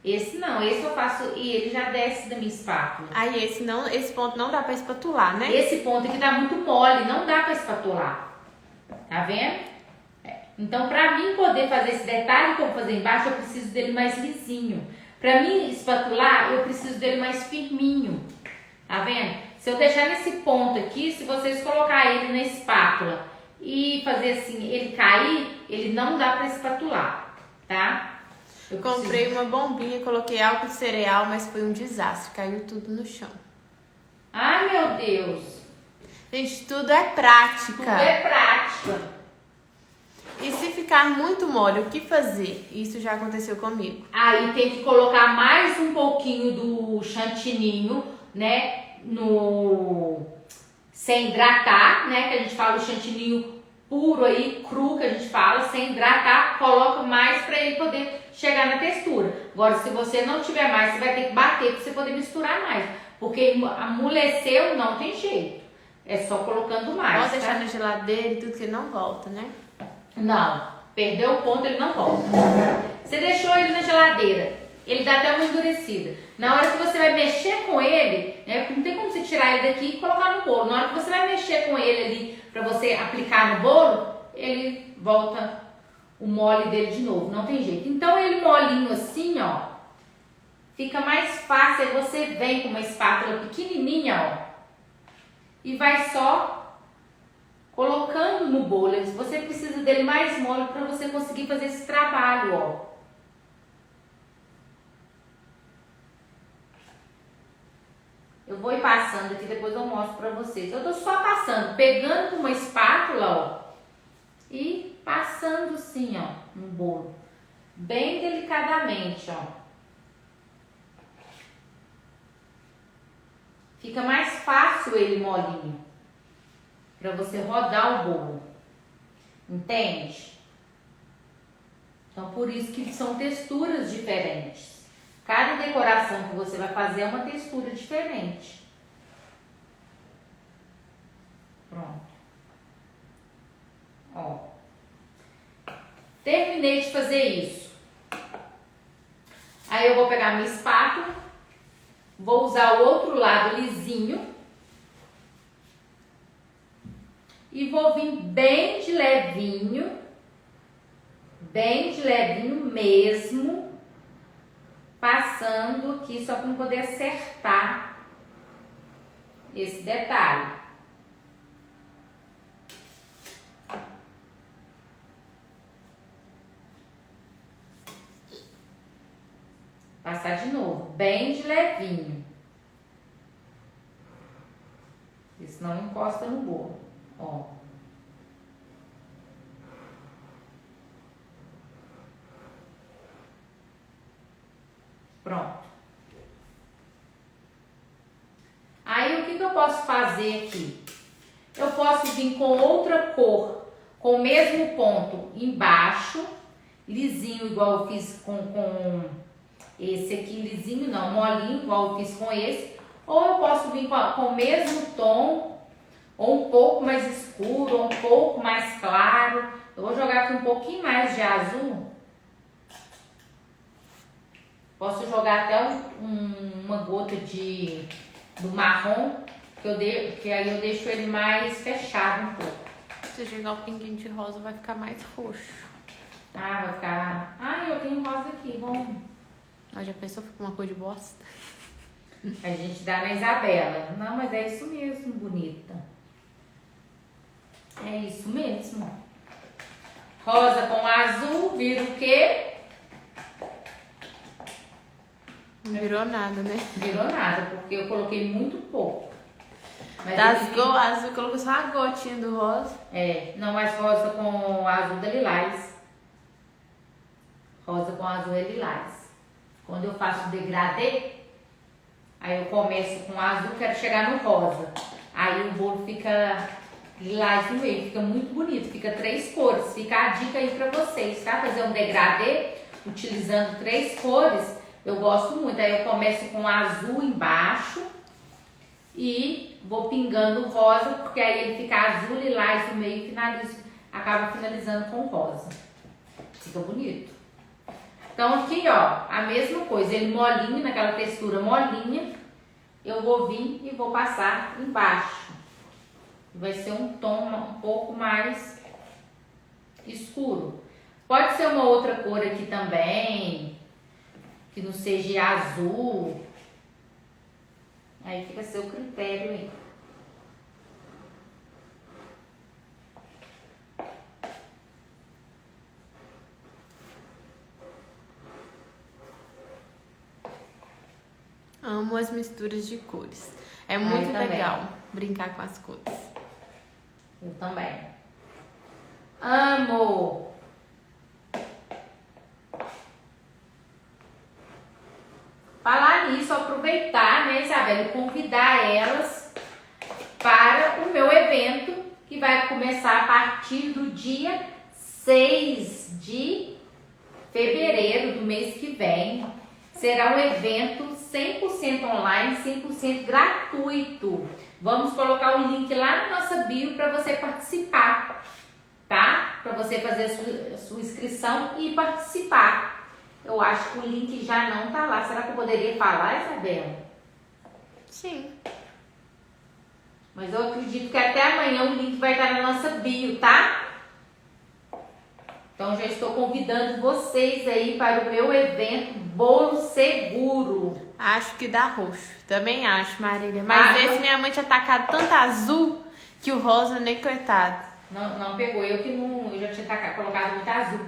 Esse não, esse eu faço e ele já desce da minha espátula. Aí esse ponto não dá pra espatular, né? Esse ponto aqui tá muito mole, não dá pra espatular. Tá vendo? Então, pra mim poder fazer esse detalhe que eu vou fazer embaixo, eu preciso dele mais lisinho. Pra mim espatular, eu preciso dele mais firminho. Tá vendo? Se eu deixar nesse ponto aqui, se vocês colocar ele na espátula e fazer assim, ele cair, ele não dá pra espatular, tá? Eu comprei uma bombinha, coloquei álcool de cereal, mas foi um desastre, caiu tudo no chão. Ai, meu Deus! Gente, tudo é prática. Tudo é prática. E se ficar muito mole, o que fazer? Isso já aconteceu comigo. Aí tem que colocar mais um pouquinho do chantininho, né? Sem hidratar, né? Que a gente fala o chantininho puro aí, cru que a gente fala, sem hidratar, coloca mais para ele poder chegar na textura. Agora, se você não tiver mais, você vai ter que bater para você poder misturar mais. Porque amoleceu, não tem jeito. É só colocando mais. Pode deixar tá? na geladeira e tudo que ele não volta, né? Não, perdeu o ponto, ele não volta. Você deixou ele na geladeira, ele dá até uma endurecida. Na hora que você vai mexer com ele, né, não tem como você tirar ele daqui e colocar no bolo. Na hora que você vai mexer com ele ali para você aplicar no bolo, ele volta o mole dele de novo, não tem jeito. Então ele molinho assim, ó, fica mais fácil. Aí você vem com uma espátula pequenininha, ó, e vai só colocando no bolo. Você precisa dele mais mole para você conseguir fazer esse trabalho, ó. Eu vou ir passando aqui, depois eu mostro para vocês. Eu tô só passando, pegando com uma espátula, ó, e passando assim, ó, no bolo. Bem delicadamente, ó. Fica mais fácil ele molinho para você rodar o bolo. Entende? Então, por isso que são texturas diferentes. Cada decoração que você vai fazer é uma textura diferente. Pronto. Ó. Terminei de fazer isso. Aí eu vou pegar minha espátula, vou usar o outro lado lisinho e vou vir bem de levinho mesmo, passando aqui só para poder acertar esse detalhe. Passar de novo, bem de levinho. Isso não encosta no bolo, ó. Pronto. Aí o que eu posso fazer aqui? Eu posso vir com outra cor, com o mesmo ponto embaixo, lisinho, igual eu fiz com esse aqui, lisinho não, molinho, igual eu fiz com esse. Ou eu posso vir com o mesmo tom, ou um pouco mais escuro, ou um pouco mais claro. Eu vou jogar aqui um pouquinho mais de azul. Posso jogar até uma uma gota do marrom, que aí eu deixo ele mais fechado um pouco. Se jogar o pinguinho de rosa, vai ficar mais roxo. Ah, vai ficar... Ah, eu tenho rosa aqui, bom. Mas já pensou, fica uma cor de bosta? A gente dá na Isabela. Não, mas é isso mesmo, bonita. É isso mesmo. Rosa com azul vira o quê? Não virou nada, né? Virou nada, porque eu coloquei muito pouco. Mas Das azul, colocou só uma gotinha do rosa. Não, mas rosa com azul da lilás. Rosa com azul é lilás. Quando eu faço degradê, aí eu começo com azul, quero chegar no rosa. Aí o bolo fica lilás no meio, fica muito bonito, fica 3 cores. Fica a dica aí pra vocês, tá? Fazer um degradê utilizando 3 cores, eu gosto muito. Aí eu começo com azul embaixo e vou pingando rosa, porque aí ele fica azul, lilás no meio e acaba finalizando com rosa. Fica bonito. Então aqui, ó, a mesma coisa, ele molinho, naquela textura molinha, eu vou vir e vou passar embaixo. Vai ser um tom um pouco mais escuro. Pode ser uma outra cor aqui também, que não seja azul. Aí fica a seu critério aí. Amo as misturas de cores. É muito legal brincar com as cores. Eu também. Amo! Falar nisso, aproveitar, né, Isabela, e convidar elas para o meu evento, que vai começar a partir do dia 6 de fevereiro do mês que vem. Será um evento 100% online, 100% gratuito. Vamos colocar o link lá na nossa bio para você participar, tá? Para você fazer a sua inscrição e participar. Eu acho que o link já não tá lá. Será que eu poderia falar, Isabela? Sim. Mas eu acredito que até amanhã o link vai estar na nossa bio, tá? Então já estou convidando vocês aí para o meu evento Bolo Seguro. Acho que dá roxo. Também acho, Marília. Mas esse minha mãe tinha tacado tanto azul que o rosa nem coitado. Não pegou. Eu já tinha colocado muito azul.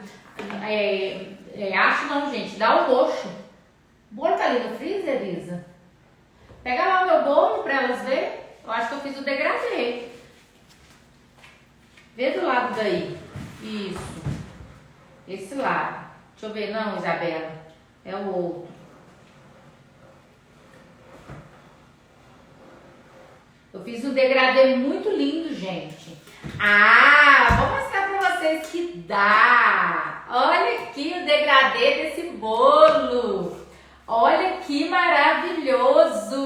Acho não, gente. Dá o roxo. O bolo tá ali no freezer, Elisa? Pega lá o meu bolo para elas verem. Eu acho que eu fiz o degradê. Vê do lado daí. Isso. Esse lado. Deixa eu ver. Não, Isabela. É o outro. Eu fiz um degradê muito lindo, gente. Vou mostrar pra vocês que dá. Olha aqui o degradê desse bolo. Olha que maravilhoso.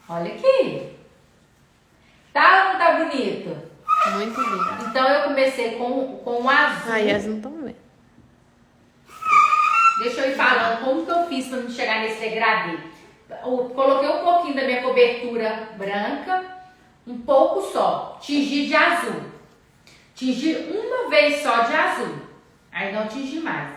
Olha aqui. Tá ou não tá bonito? Muito lindo. Então eu comecei com o azul. Ai, elas não estão vendo. Deixa eu ir falando como que eu fiz para não chegar nesse degradê. Eu coloquei um pouquinho da minha cobertura branca, um pouco só. Tingi de azul. Tingi uma vez só de azul. Aí não tingi mais.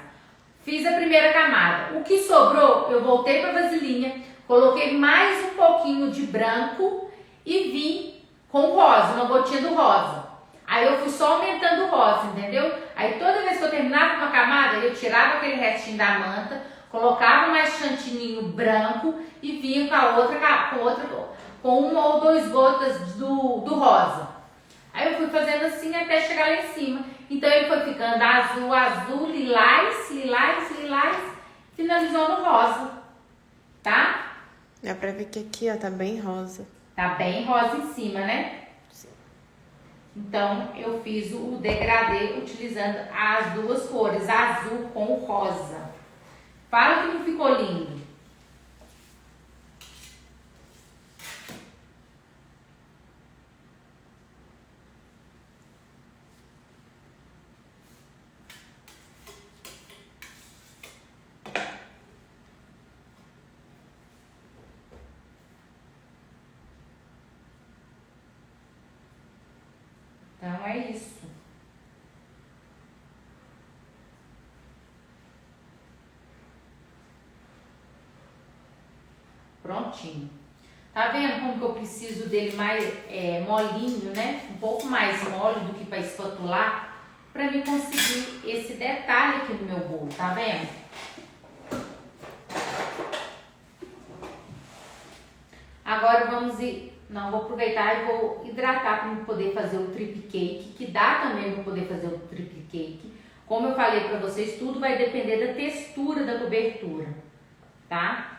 Fiz a primeira camada. O que sobrou, eu voltei para a vasilhinha, coloquei mais um pouquinho de branco e vim com rosa, uma gotinha do rosa. Aí eu fui só aumentando o rosa, entendeu? Aí toda vez que eu terminava uma camada, eu tirava aquele restinho da manta, colocava mais chantininho branco e vinha com uma ou 2 gotas do rosa. Aí eu fui fazendo assim até chegar lá em cima. Então ele foi ficando azul, azul, lilás, lilás, lilás, finalizou no rosa, tá? Dá pra ver que aqui, ó, tá bem rosa. Tá bem rosa em cima, né? Então, eu fiz o degradê utilizando as 2 cores, azul com rosa. Fala que não ficou lindo. Prontinho. Tá vendo como que eu preciso dele mais molinho, né? Um pouco mais mole do que para espatular, para mim conseguir esse detalhe aqui no meu bolo, tá vendo? Agora vamos vou aproveitar e vou hidratar para poder fazer o trip cake, que dá também para poder fazer o trip cake. Como eu falei para vocês, tudo vai depender da textura da cobertura, tá?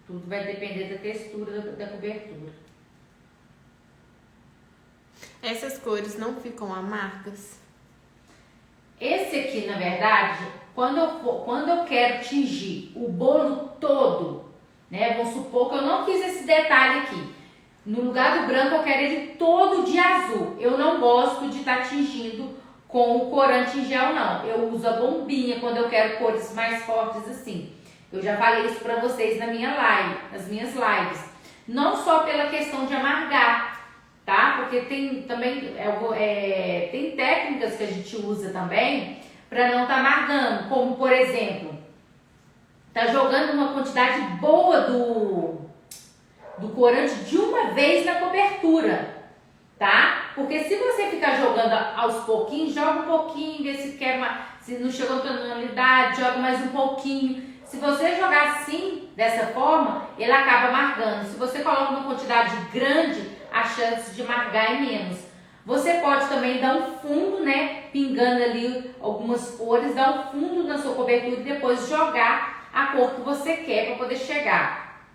Tudo vai depender da textura da cobertura. Essas cores não ficam amargas? Esse aqui, na verdade, quando eu quero tingir o bolo todo, né? Vamos supor que eu não fiz esse detalhe aqui. No lugar do branco, eu quero ele todo de azul. Eu não gosto de estar tingindo com o corante em gel, não. Eu uso a bombinha quando eu quero cores mais fortes assim. Eu já falei isso pra vocês nas minhas lives. Não só pela questão de amargar, tá? Porque tem também tem técnicas que a gente usa também para não estar amargando, como por exemplo, tá jogando uma quantidade boa do corante de uma vez na cobertura, tá? Porque se você ficar jogando aos pouquinhos, joga um pouquinho, vê se quer, se não chegou a tonalidade, joga mais um pouquinho. Se você jogar assim, dessa forma, ele acaba amargando. Se você coloca uma quantidade grande, a chance de amargar é menos. Você pode também dar um fundo, né? Pingando ali algumas cores, dar um fundo na sua cobertura e depois jogar a cor que você quer para poder chegar.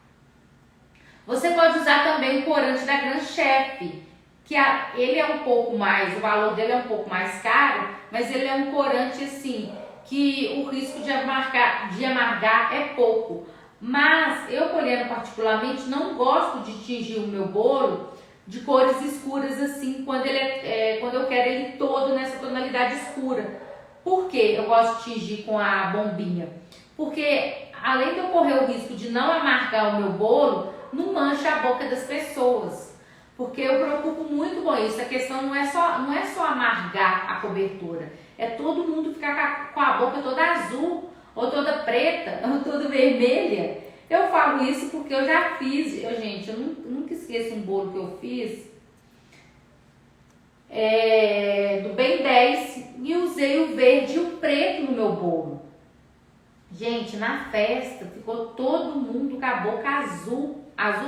Você pode usar também o corante da Grand Chef, que ele é um pouco mais, o valor dele é um pouco mais caro, mas ele é um corante assim, que o risco de amargar é pouco. Mas eu, Poliana, particularmente, não gosto de tingir o meu bolo de cores escuras assim, quando eu quero ele todo nessa tonalidade escura. Por que eu gosto de tingir com a bombinha? Porque além de eu correr o risco de não amargar o meu bolo, não mancha a boca das pessoas. Porque eu preocupo muito com isso. A questão não é só amargar a cobertura. É todo mundo ficar com a boca toda azul, ou toda preta, ou toda vermelha. Eu falo isso porque eu já fiz, gente, eu nunca esqueço um bolo que eu fiz do Ben 10 e usei o verde e o preto no meu bolo. Gente, na festa ficou todo mundo com a boca azul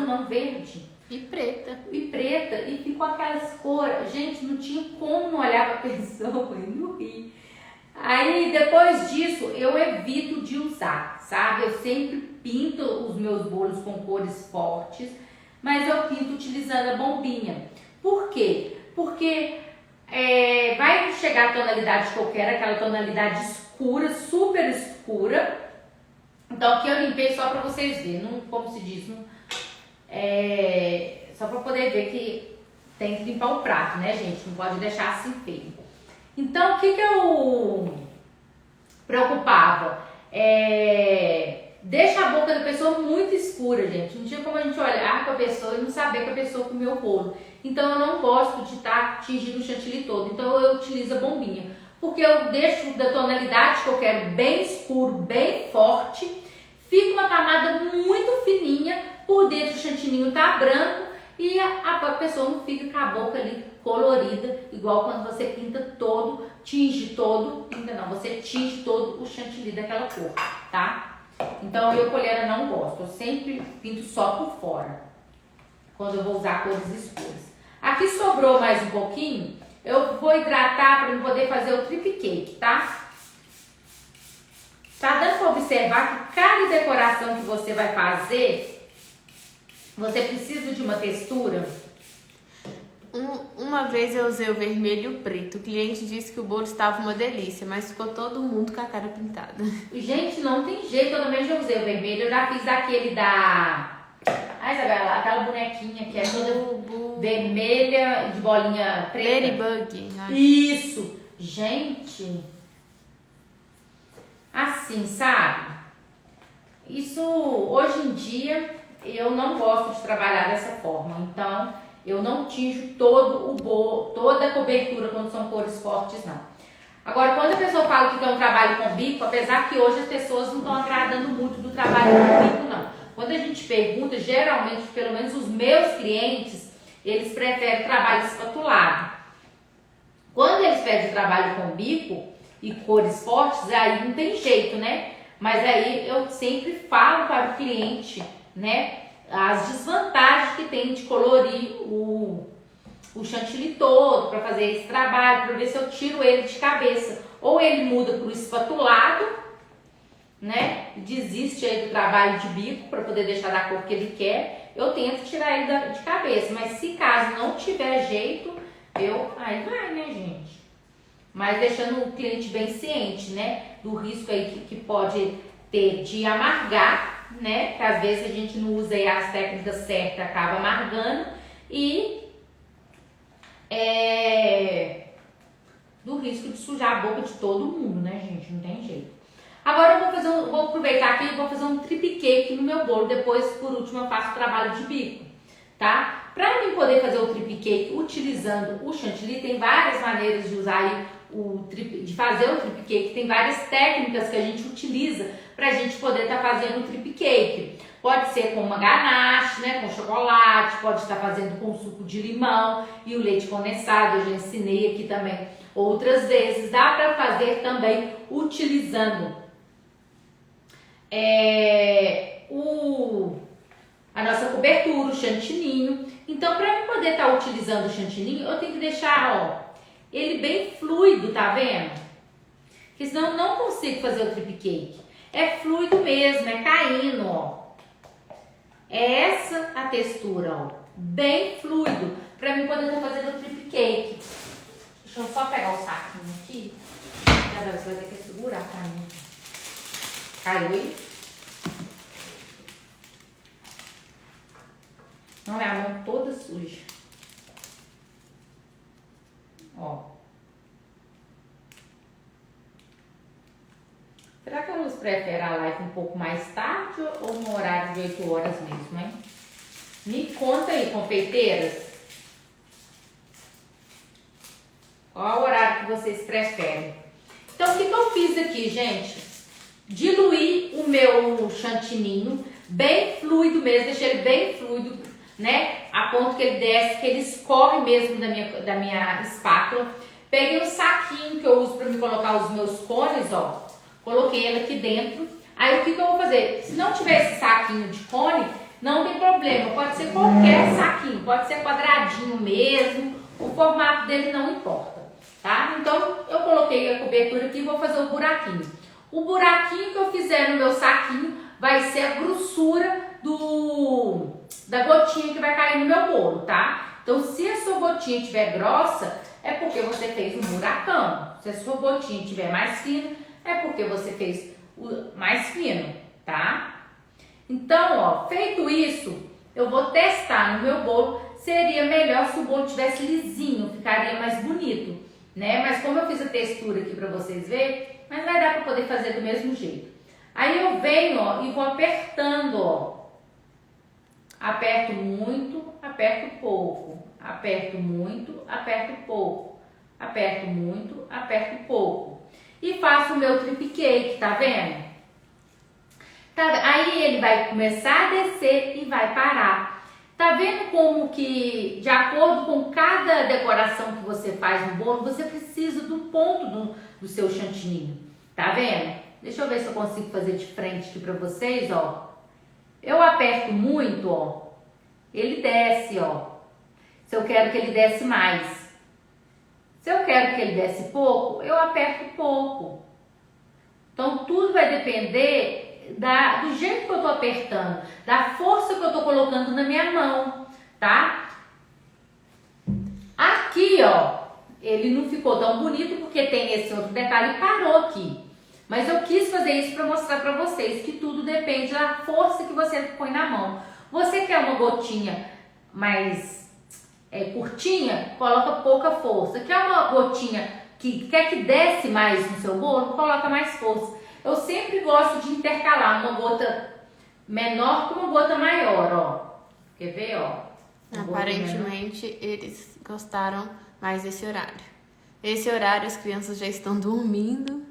não, verde. E preta. E ficou aquelas cores. Gente, não tinha como não olhar pra pessoa e não rir. Aí, depois disso, eu evito de usar, sabe? Eu sempre pinto os meus bolos com cores fortes, mas eu pinto utilizando a bombinha. Por quê? Porque vai chegar a tonalidade que eu quero, aquela tonalidade escura, super escura. Então, aqui eu limpei só pra vocês verem, não, como se diz, não, só pra poder ver que tem que limpar o prato, né, gente? Não pode deixar assim feio. Então, o que eu preocupava? Deixa a boca da pessoa muito escura, gente. Não tinha como a gente olhar para a pessoa e não saber que a pessoa comeu o bolo. Então, eu não gosto de estar tingindo o chantilly todo. Então, eu utilizo a bombinha. Porque eu deixo da tonalidade que eu quero bem escuro, bem forte. Fica uma camada muito fininha. Por dentro o chantilly tá branco. E a pessoa não fica com a boca ali colorida, igual quando você pinta todo, tinge todo, não, você tinge todo o chantilly daquela cor, tá? Então eu, Poliana, não gosto, eu sempre pinto só por fora, quando eu vou usar cores escuras. Aqui sobrou mais um pouquinho, eu vou hidratar para eu poder fazer o trip cake, tá? Tá dando para observar que cada decoração que você vai fazer, você precisa de uma textura? Uma vez eu usei o vermelho e o preto. O cliente disse que o bolo estava uma delícia, mas ficou todo mundo com a cara pintada. Gente, não tem jeito. Eu também já usei o vermelho. Eu já fiz aquele da... Ah, Isabela, aquela bonequinha que é toda vermelha de bolinha preta. Ladybug. Isso. Gente. Assim, sabe? Isso, hoje em dia, eu não gosto de trabalhar dessa forma. Então, eu não tinjo todo o bolo, toda a cobertura quando são cores fortes, não. Agora, quando a pessoa fala que quer um trabalho com bico, apesar que hoje as pessoas não estão agradando muito do trabalho com bico, não. Quando a gente pergunta, geralmente, pelo menos os meus clientes, eles preferem trabalho espatulado. Quando eles pedem trabalho com bico e cores fortes, aí não tem jeito, né? Mas aí eu sempre falo para o cliente, né, as desvantagens que tem de colorir o chantilly todo para fazer esse trabalho, para ver se eu tiro ele de cabeça. Ou ele muda para o espatulado, né, desiste aí do trabalho de bico para poder deixar da cor que ele quer. Eu tento tirar ele de cabeça, mas se caso não tiver jeito, aí vai, né, gente? Mas deixando o cliente bem ciente, né, do risco aí que pode ter de amargar, né, que às vezes a gente não usa aí as técnicas certas, acaba amargando, e do risco de sujar a boca de todo mundo, né, gente? Não tem jeito. Agora eu vou aproveitar aqui e vou fazer um trip cake no meu bolo. Depois, por último, eu faço o trabalho de bico, tá? Para mim poder fazer o trip cake utilizando o chantilly, tem várias maneiras de usar aí de fazer o trip cake. Tem várias técnicas que a gente utiliza para a gente poder estar fazendo o trip cake. Pode ser com uma ganache, né, com chocolate, pode estar fazendo com suco de limão e o leite condensado. Eu já ensinei aqui também outras vezes. Dá para fazer também utilizando a nossa cobertura, o chantininho. Então, para eu poder estar utilizando o chantininho, eu tenho que deixar, ele bem fluido, tá vendo? Porque senão eu não consigo fazer o trip cake. É fluido mesmo, é caindo, ó. É essa a textura, ó, bem fluido, para mim poder estar fazendo o trip cake. Deixa eu só pegar o saquinho aqui. Você vai ter que segurar pra mim. Caiu aí? Não, é a mão toda suja. Ó. Será que a Luz prefere a live um pouco mais tarde ou no horário de 8 horas mesmo, hein? Me conta aí, confeiteiras. Qual é o horário que vocês preferem? Então, o que eu fiz aqui, gente? Diluí o meu chantininho, bem fluido mesmo, deixei ele bem fluido, né? A ponto que ele desce, que ele escorre mesmo da minha espátula. Peguei um saquinho que eu uso para me colocar os meus cones, ó. Coloquei ele aqui dentro. Aí o que eu vou fazer? Se não tiver esse saquinho de cone, não tem problema. Pode ser qualquer saquinho, pode ser quadradinho mesmo. O formato dele não importa, tá? Então eu coloquei a cobertura aqui e vou fazer o buraquinho. O buraquinho que eu fizer no meu saquinho vai ser a grossura da gotinha que vai cair no meu bolo, tá? Então se a sua gotinha estiver grossa, é porque você fez um buracão. Se a sua gotinha estiver mais fina, é porque você fez mais fino, tá? Então, ó, feito isso, eu vou testar no meu bolo. Seria melhor se o bolo tivesse lisinho, ficaria mais bonito, né? Mas como eu fiz a textura aqui pra vocês verem, mas vai dar pra poder fazer do mesmo jeito. Aí eu venho, ó, e vou apertando, ó. Aperto muito, aperto pouco. Aperto muito, aperto pouco. Aperto muito, aperto pouco. E faço o meu trip cake, tá vendo? Aí ele vai começar a descer e vai parar. Tá vendo como que, de acordo com cada decoração que você faz no bolo, você precisa do ponto do seu chantininho. Tá vendo? Deixa eu ver se eu consigo fazer de frente aqui pra vocês, ó. Eu aperto muito, ó. Ele desce, ó. Se eu quero que ele desce mais. Se eu quero que ele desce pouco, eu aperto pouco. Então, tudo vai depender do jeito que eu tô apertando, da força que eu tô colocando na minha mão, tá? Aqui, ó, ele não ficou tão bonito porque tem esse outro detalhe e parou aqui. Mas eu quis fazer isso para mostrar para vocês que tudo depende da força que você põe na mão. Você quer uma gotinha mais curtinha, coloca pouca força. Quer uma gotinha que quer que desce mais no seu bolo, coloca mais força. Eu sempre gosto de intercalar uma gota menor com uma gota maior, ó. Quer ver, ó? Aparentemente eles gostaram mais desse horário. Esse horário as crianças já estão dormindo.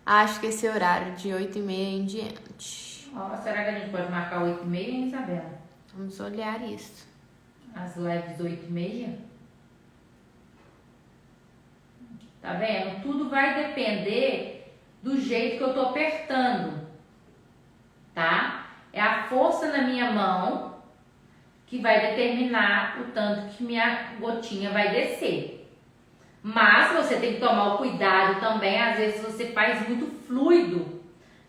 Acho que esse horário de 8h30 em diante. Será que a gente pode marcar 8h30, hein, Isabela? Vamos olhar isso. As lives 8h30? Tá vendo? Tudo vai depender do jeito que eu tô apertando, tá? É a força na minha mão que vai determinar o tanto que minha gotinha vai descer. Mas você tem que tomar o cuidado também, às vezes você faz muito fluido,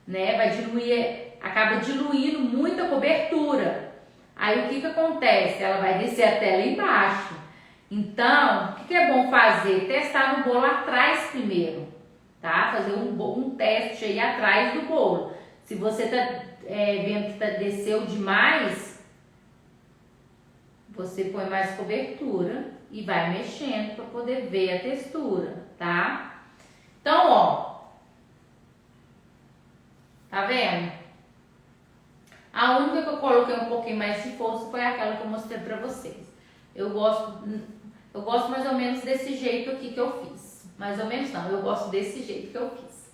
né? Vai diluir, acaba diluindo muito a cobertura. Aí o que acontece? Ela vai descer até lá embaixo. Então, o que é bom fazer? Testar no bolo atrás primeiro, tá? Fazer um teste aí atrás do bolo. Se você tá vendo que desceu demais, você põe mais cobertura e vai mexendo para poder ver a textura, tá? Então, ó, tá vendo? A única que eu coloquei um pouquinho mais de força foi aquela que eu mostrei pra vocês. Eu gosto mais ou menos desse jeito aqui que eu fiz. Mais ou menos não, eu gosto desse jeito que eu fiz.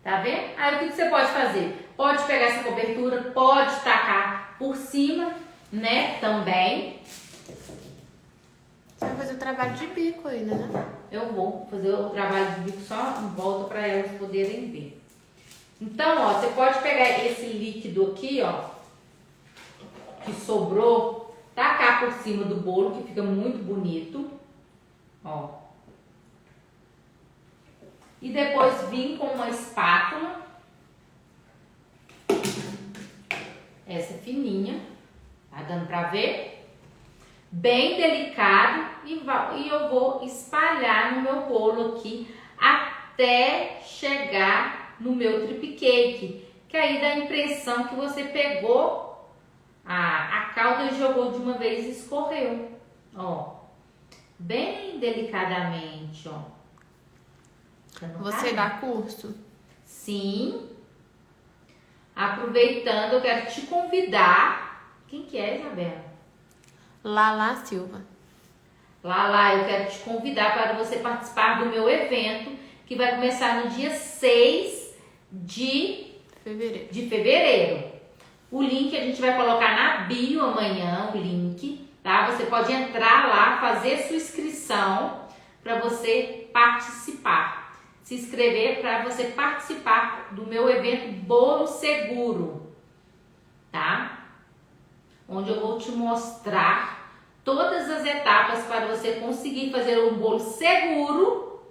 Tá vendo? Aí o que você pode fazer? Pode pegar essa cobertura, pode tacar por cima, né? Também. Você vai fazer o trabalho de bico ainda, né? Eu vou fazer o trabalho de bico só em volta para elas poderem ver. Então, ó, você pode pegar esse líquido aqui, ó, que sobrou, tacar por cima do bolo, que fica muito bonito, ó. E depois vir com uma espátula, essa fininha, tá dando pra ver? Bem delicado, e eu vou espalhar no meu bolo aqui até chegar no meu trip cake, que aí dá a impressão que você pegou a calda e jogou de uma vez e escorreu, ó, bem delicadamente, ó. Você dá curso? Sim. Aproveitando, eu quero te convidar. Quem que é, Isabela? Lala Silva. Lala, eu quero te convidar para você participar do meu evento, que vai começar no dia 6 de fevereiro. O link a gente vai colocar na bio amanhã, o link, tá? Você pode entrar lá, fazer sua inscrição para você participar. Se inscrever para você participar do meu evento Bolo Seguro, tá? Onde eu vou te mostrar todas as etapas para você conseguir fazer um bolo seguro,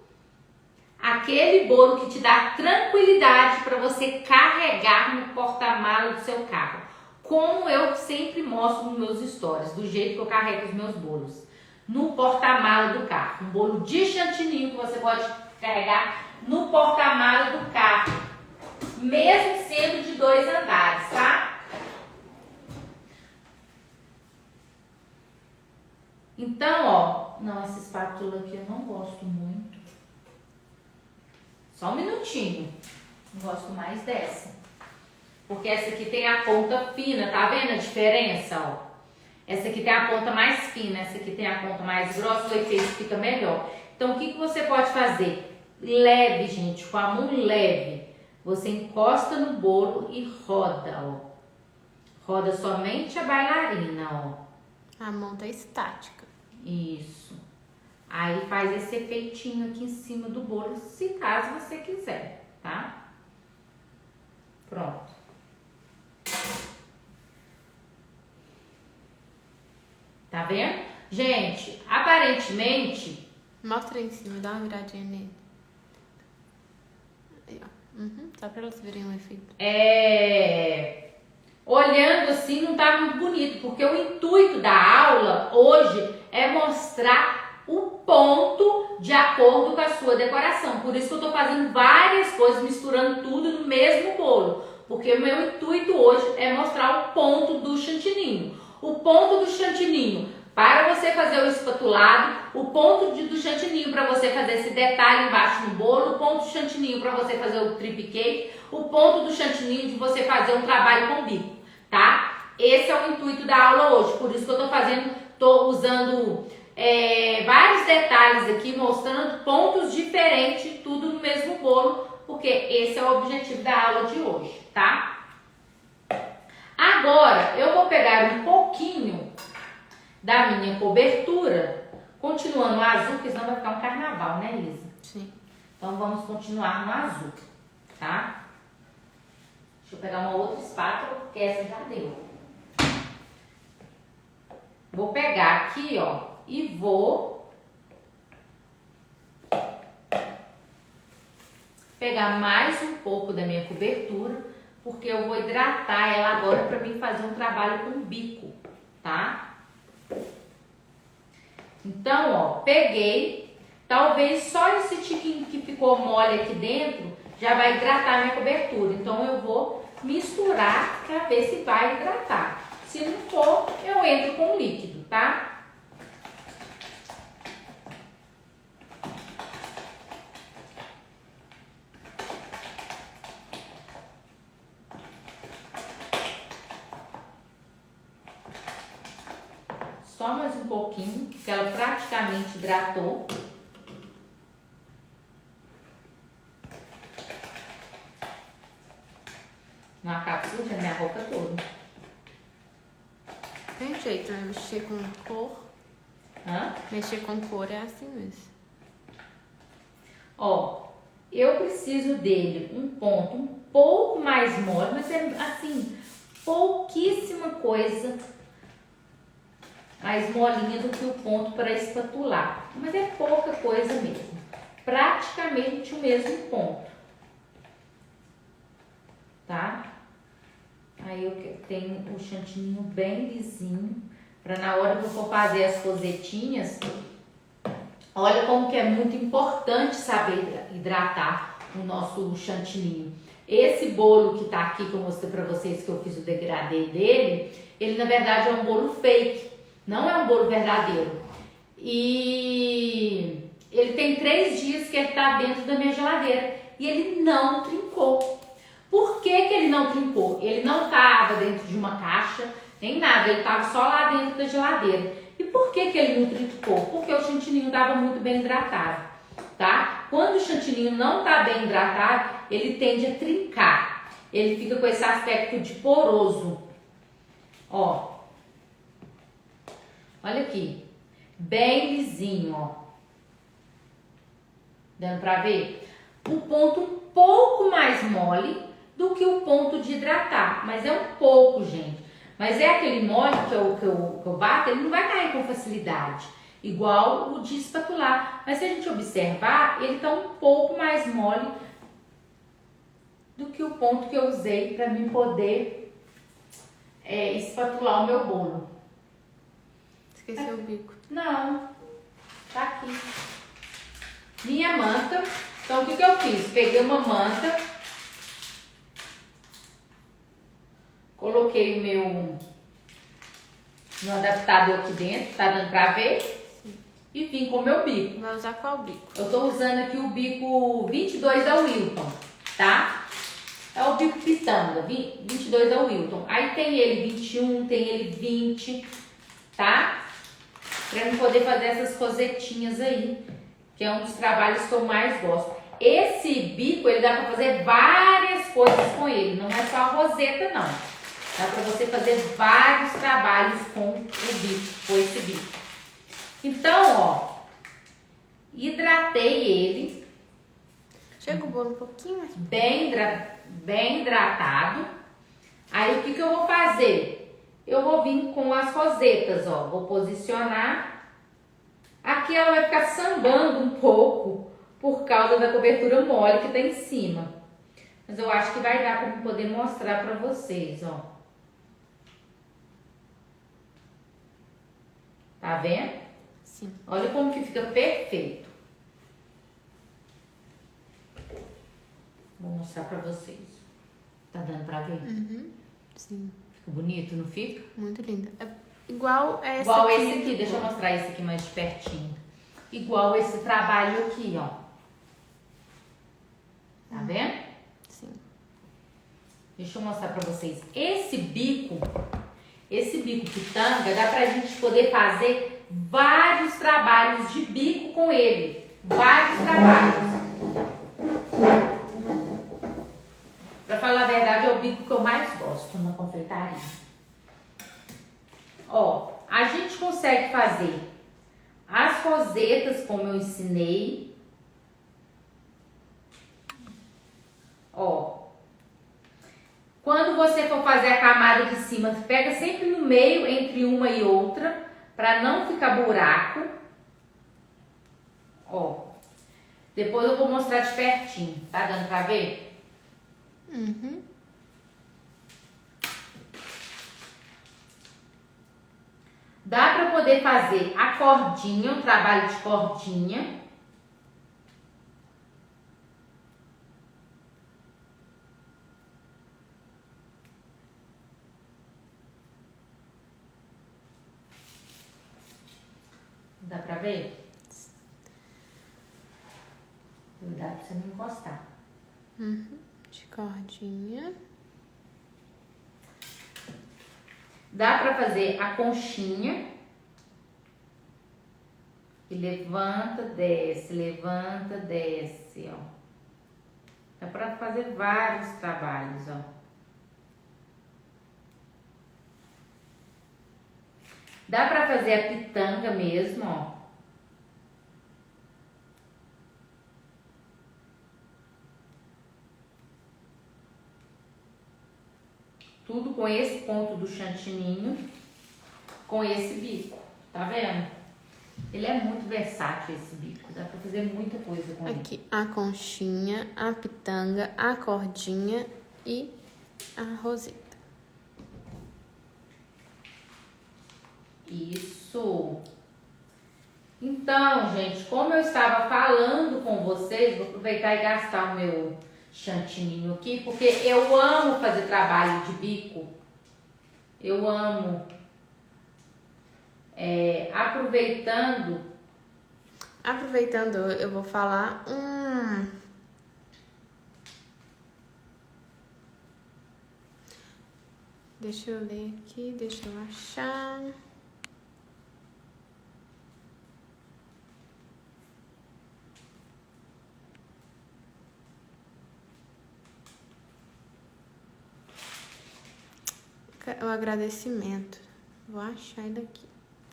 aquele bolo que te dá tranquilidade para você carregar no porta-malas do seu carro, como eu sempre mostro nos meus stories, do jeito que eu carrego os meus bolos, no porta-malas do carro, um bolo de chantininho que você pode carregar no porta-malas do carro, mesmo sendo de 2 andares, tá? Então, ó, não, essa espátula aqui eu não gosto muito. Só um minutinho. Não gosto mais dessa. Porque essa aqui tem a ponta fina, tá vendo a diferença, ó? Essa aqui tem a ponta mais fina, essa aqui tem a ponta mais grossa, o efeito fica melhor. Então, o que você pode fazer? Leve, gente, com a mão leve. Você encosta no bolo e roda, ó. Roda somente a bailarina, ó. A mão tá estática. Isso. Aí faz esse efeitinho aqui em cima do bolo, se caso você quiser, tá? Pronto. Tá vendo? Gente, aparentemente... Mostra aí em cima, dá uma viradinha nele. Aí, ó. Só pra elas verem o efeito. Olhando assim não tá muito bonito, porque o intuito da aula hoje é mostrar o ponto de acordo com a sua decoração. Por isso que eu tô fazendo várias coisas, misturando tudo no mesmo bolo, porque o meu intuito hoje é mostrar o ponto do chantininho. O ponto do chantininho para você fazer o espatulado, o ponto do chantininho para você fazer esse detalhe embaixo no bolo, o ponto do chantininho para você fazer o trip cake, o ponto do chantininho de você fazer um trabalho com bico, tá? Esse é o intuito da aula hoje, por isso que eu tô usando vários detalhes aqui mostrando pontos diferentes, tudo no mesmo bolo, porque esse é o objetivo da aula de hoje, tá? Agora, eu vou pegar um pouquinho da minha cobertura, continuando no azul, porque senão vai ficar um carnaval, né, Isa? Sim. Então, vamos continuar no azul, tá? Deixa eu pegar uma outra espátula, porque essa já deu. Vou pegar aqui, ó, e vou pegar mais um pouco da minha cobertura, porque eu vou hidratar ela agora para mim fazer um trabalho com bico, tá? Então, ó, peguei, talvez só esse tiquinho que ficou mole aqui dentro já vai hidratar a minha cobertura. Então, eu vou misturar para ver se vai hidratar. Se não for, eu entro com o líquido, tá? Só mais um pouquinho, porque ela praticamente hidratou. Não acaba sujando minha roupa toda. Tem jeito, né? Mexer com cor. Hã? Mexer com cor é assim mesmo. Ó, eu preciso dele um ponto um pouco mais mole, mas é assim, pouquíssima coisa mais molinha do que o ponto para espatular. Mas é pouca coisa mesmo. Praticamente o mesmo ponto. Tá? Aí eu tenho o chantininho bem lisinho, para na hora que eu for fazer as rosetinhas, olha como que é muito importante saber hidratar o nosso chantininho. Esse bolo que tá aqui, que eu mostrei para vocês, que eu fiz o degradê dele, ele na verdade é um bolo fake, não é um bolo verdadeiro. E ele tem 3 dias que ele tá dentro da minha geladeira e ele não trincou. Por que que ele não trincou? Ele não estava dentro de uma caixa, nem nada, ele estava só lá dentro da geladeira. E por que que ele não trincou? Porque o chantininho estava muito bem hidratado, tá? Quando o chantininho não está bem hidratado, ele tende a trincar. Ele fica com esse aspecto de poroso. Ó. Olha aqui. Bem lisinho, ó. Dando pra ver? O ponto um pouco mais mole do que o ponto de hidratar, mas é um pouco, gente. Mas é aquele mole que eu bato, ele não vai cair com facilidade, igual o de espatular. Mas se a gente observar, ele tá um pouco mais mole do que o ponto que eu usei para mim poder espatular o meu bolo. Esqueceu o bico. Não, tá aqui. Minha manta. Então, o que eu fiz? Peguei uma manta, coloquei o meu adaptador aqui dentro, tá dando pra ver? Sim. E vim com o meu bico. Vai usar qual bico? Eu tô usando aqui o bico 22 da Wilton, tá? É o bico pitanga, 22 da Wilton. Aí tem ele 21, tem ele 20, tá? Pra eu poder fazer essas rosetinhas aí, que é um dos trabalhos que eu mais gosto. Esse bico, ele dá pra fazer várias coisas com ele, não é só a roseta, não. Dá pra você fazer vários trabalhos com o bico, com esse bico. Então, ó, hidratei ele. Chega o bolo um pouquinho mais. Bem hidratado. Aí, o que eu vou fazer? Eu vou vir com as rosetas, ó. Vou posicionar. Aqui ela vai ficar sambando um pouco por causa da cobertura mole que tá em cima. Mas eu acho que vai dar para poder mostrar para vocês, ó. Tá vendo? Sim. Olha como que fica perfeito. Vou mostrar para vocês. Tá dando para ver? Uhum. Sim. Fica bonito, não fica? Muito linda. É igual essa Igual aqui. esse aqui, deixa eu mostrar esse aqui mais de pertinho. Igual esse trabalho aqui, ó. Tá vendo? Sim. Deixa eu mostrar pra vocês. Esse bico pitanga, dá pra gente poder fazer vários trabalhos de bico com ele. Vários trabalhos. Pra falar a verdade, é o bico que eu mais gosto na confeitaria. Ó, a gente consegue fazer as rosetas como eu ensinei. Ó. Quando você for fazer a camada de cima, pega sempre no meio entre uma e outra, para não ficar buraco. Ó. Depois eu vou mostrar de pertinho. Tá dando pra ver? Uhum. Dá pra poder fazer a cordinha, o trabalho de cordinha. Dá pra ver? Cuidado pra você não encostar. Uhum. De cordinha. Dá pra fazer a conchinha. E levanta, desce, ó. Dá pra fazer vários trabalhos, ó. Dá pra fazer a pitanga mesmo, ó. Tudo com esse ponto do chantininho, com esse bico, tá vendo? Ele é muito versátil, esse bico, dá pra fazer muita coisa com ele. Aqui a conchinha, a pitanga, a cordinha e a roseta. Isso. Então, gente, como eu estava falando com vocês, vou aproveitar e gastar o meu chantininho aqui, porque eu amo fazer trabalho de bico. Eu amo. Aproveitando, eu vou falar Deixa eu ler aqui, deixa eu achar. O agradecimento. Vou achar ele aqui.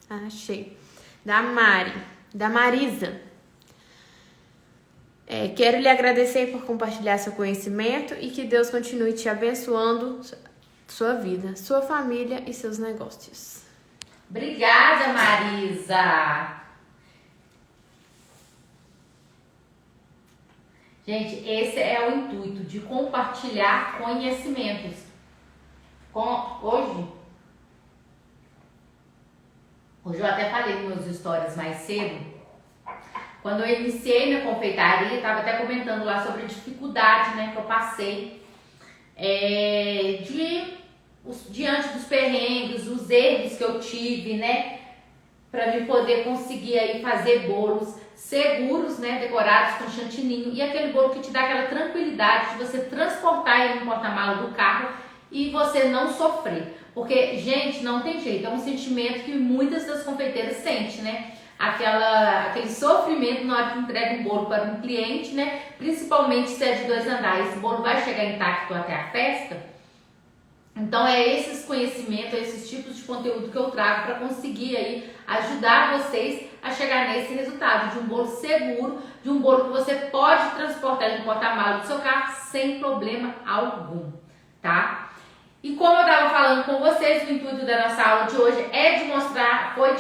Ah, achei. Da Marisa. Quero lhe agradecer por compartilhar seu conhecimento e que Deus continue te abençoando sua vida, sua família e seus negócios. Obrigada, Marisa. Gente, esse é o intuito de compartilhar conhecimentos. Hoje eu até falei nos meus stories mais cedo. Quando eu iniciei minha confeitaria, estava até comentando lá sobre a dificuldade, né, que eu passei diante dos perrengues, os erros que eu tive, né, para me poder conseguir aí fazer bolos seguros, né, decorados com chantininho e aquele bolo que te dá aquela tranquilidade de você transportar ele no porta-malas do carro e você não sofrer. Porque, gente, não tem jeito, é um sentimento que muitas das confeiteiras sentem, né? Aquele sofrimento na hora que entrega um bolo para um cliente, né? Principalmente se é de 2 andares, esse bolo vai chegar intacto até a festa. Então é esses conhecimentos, esses tipos de conteúdo que eu trago para conseguir aí ajudar vocês a chegar nesse resultado de um bolo seguro, de um bolo que você pode transportar no porta-malas do seu carro sem problema algum, tá? E como eu estava falando com vocês, o intuito da nossa aula de hoje foi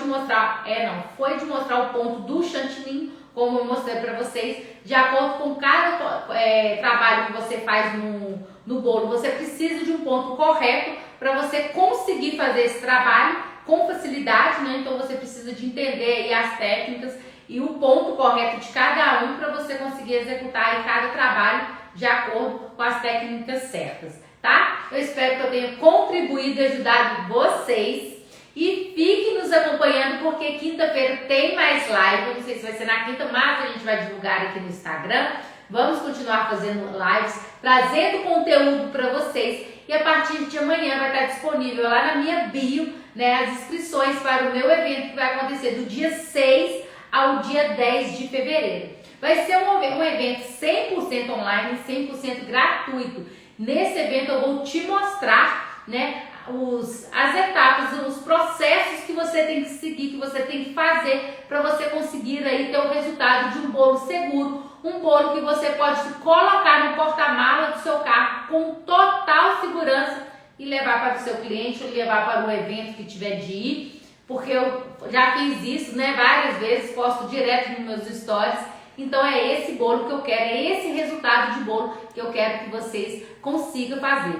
de mostrar o ponto do chantilly, como eu mostrei para vocês, de acordo com cada trabalho que você faz no bolo. Você precisa de um ponto correto para você conseguir fazer esse trabalho com facilidade, né? Então você precisa de entender aí as técnicas e o ponto correto de cada um para você conseguir executar aí cada trabalho de acordo com as técnicas certas, tá? Eu espero que eu tenha contribuído e ajudado vocês. E fiquem nos acompanhando porque quinta-feira tem mais live. Eu não sei se vai ser na quinta, mas a gente vai divulgar aqui no Instagram. Vamos continuar fazendo lives, trazendo conteúdo para vocês. E a partir de amanhã vai estar disponível lá na minha bio, né, as inscrições para o meu evento que vai acontecer do dia 6 ao dia 10 de fevereiro. Vai ser um evento 100% online, 100% gratuito. Nesse evento eu vou te mostrar, né, as etapas, os processos que você tem que seguir, que você tem que fazer para você conseguir aí ter o resultado de um bolo seguro, um bolo que você pode colocar no porta-mala do seu carro com total segurança e levar para o seu cliente ou levar para o evento que tiver de ir, porque eu já fiz isso, né, várias vezes, posto direto nos meus stories. Então é esse bolo que eu quero, é esse resultado de bolo que eu quero que vocês consigam fazer.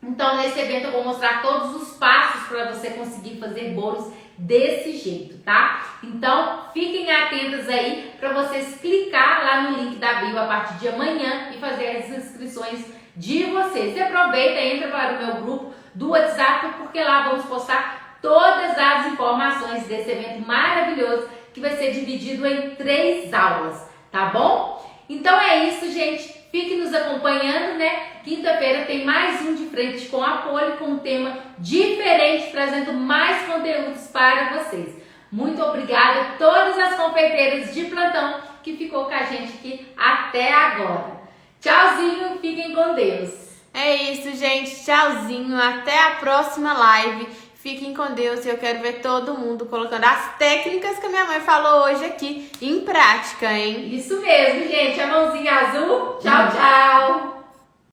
Então nesse evento eu vou mostrar todos os passos para você conseguir fazer bolos desse jeito, tá? Então fiquem atentas aí para vocês clicar lá no link da bio a partir de amanhã e fazer as inscrições de vocês. E aproveita, entra para o meu grupo do WhatsApp, porque lá vamos postar todas as informações desse evento maravilhoso que vai ser dividido em 3 aulas, tá bom? Então é isso, gente. Fique nos acompanhando, né? Quinta-feira tem mais um De Frente com a Poli, com um tema diferente, trazendo mais conteúdos para vocês. Muito obrigada a todas as confeiteiras de plantão que ficou com a gente aqui até agora. Tchauzinho, fiquem com Deus. É isso, gente. Tchauzinho. Até a próxima live. Fiquem com Deus e eu quero ver todo mundo colocando as técnicas que a minha mãe falou hoje aqui em prática, hein? Isso mesmo, gente. A mãozinha azul. Tchau, tchau.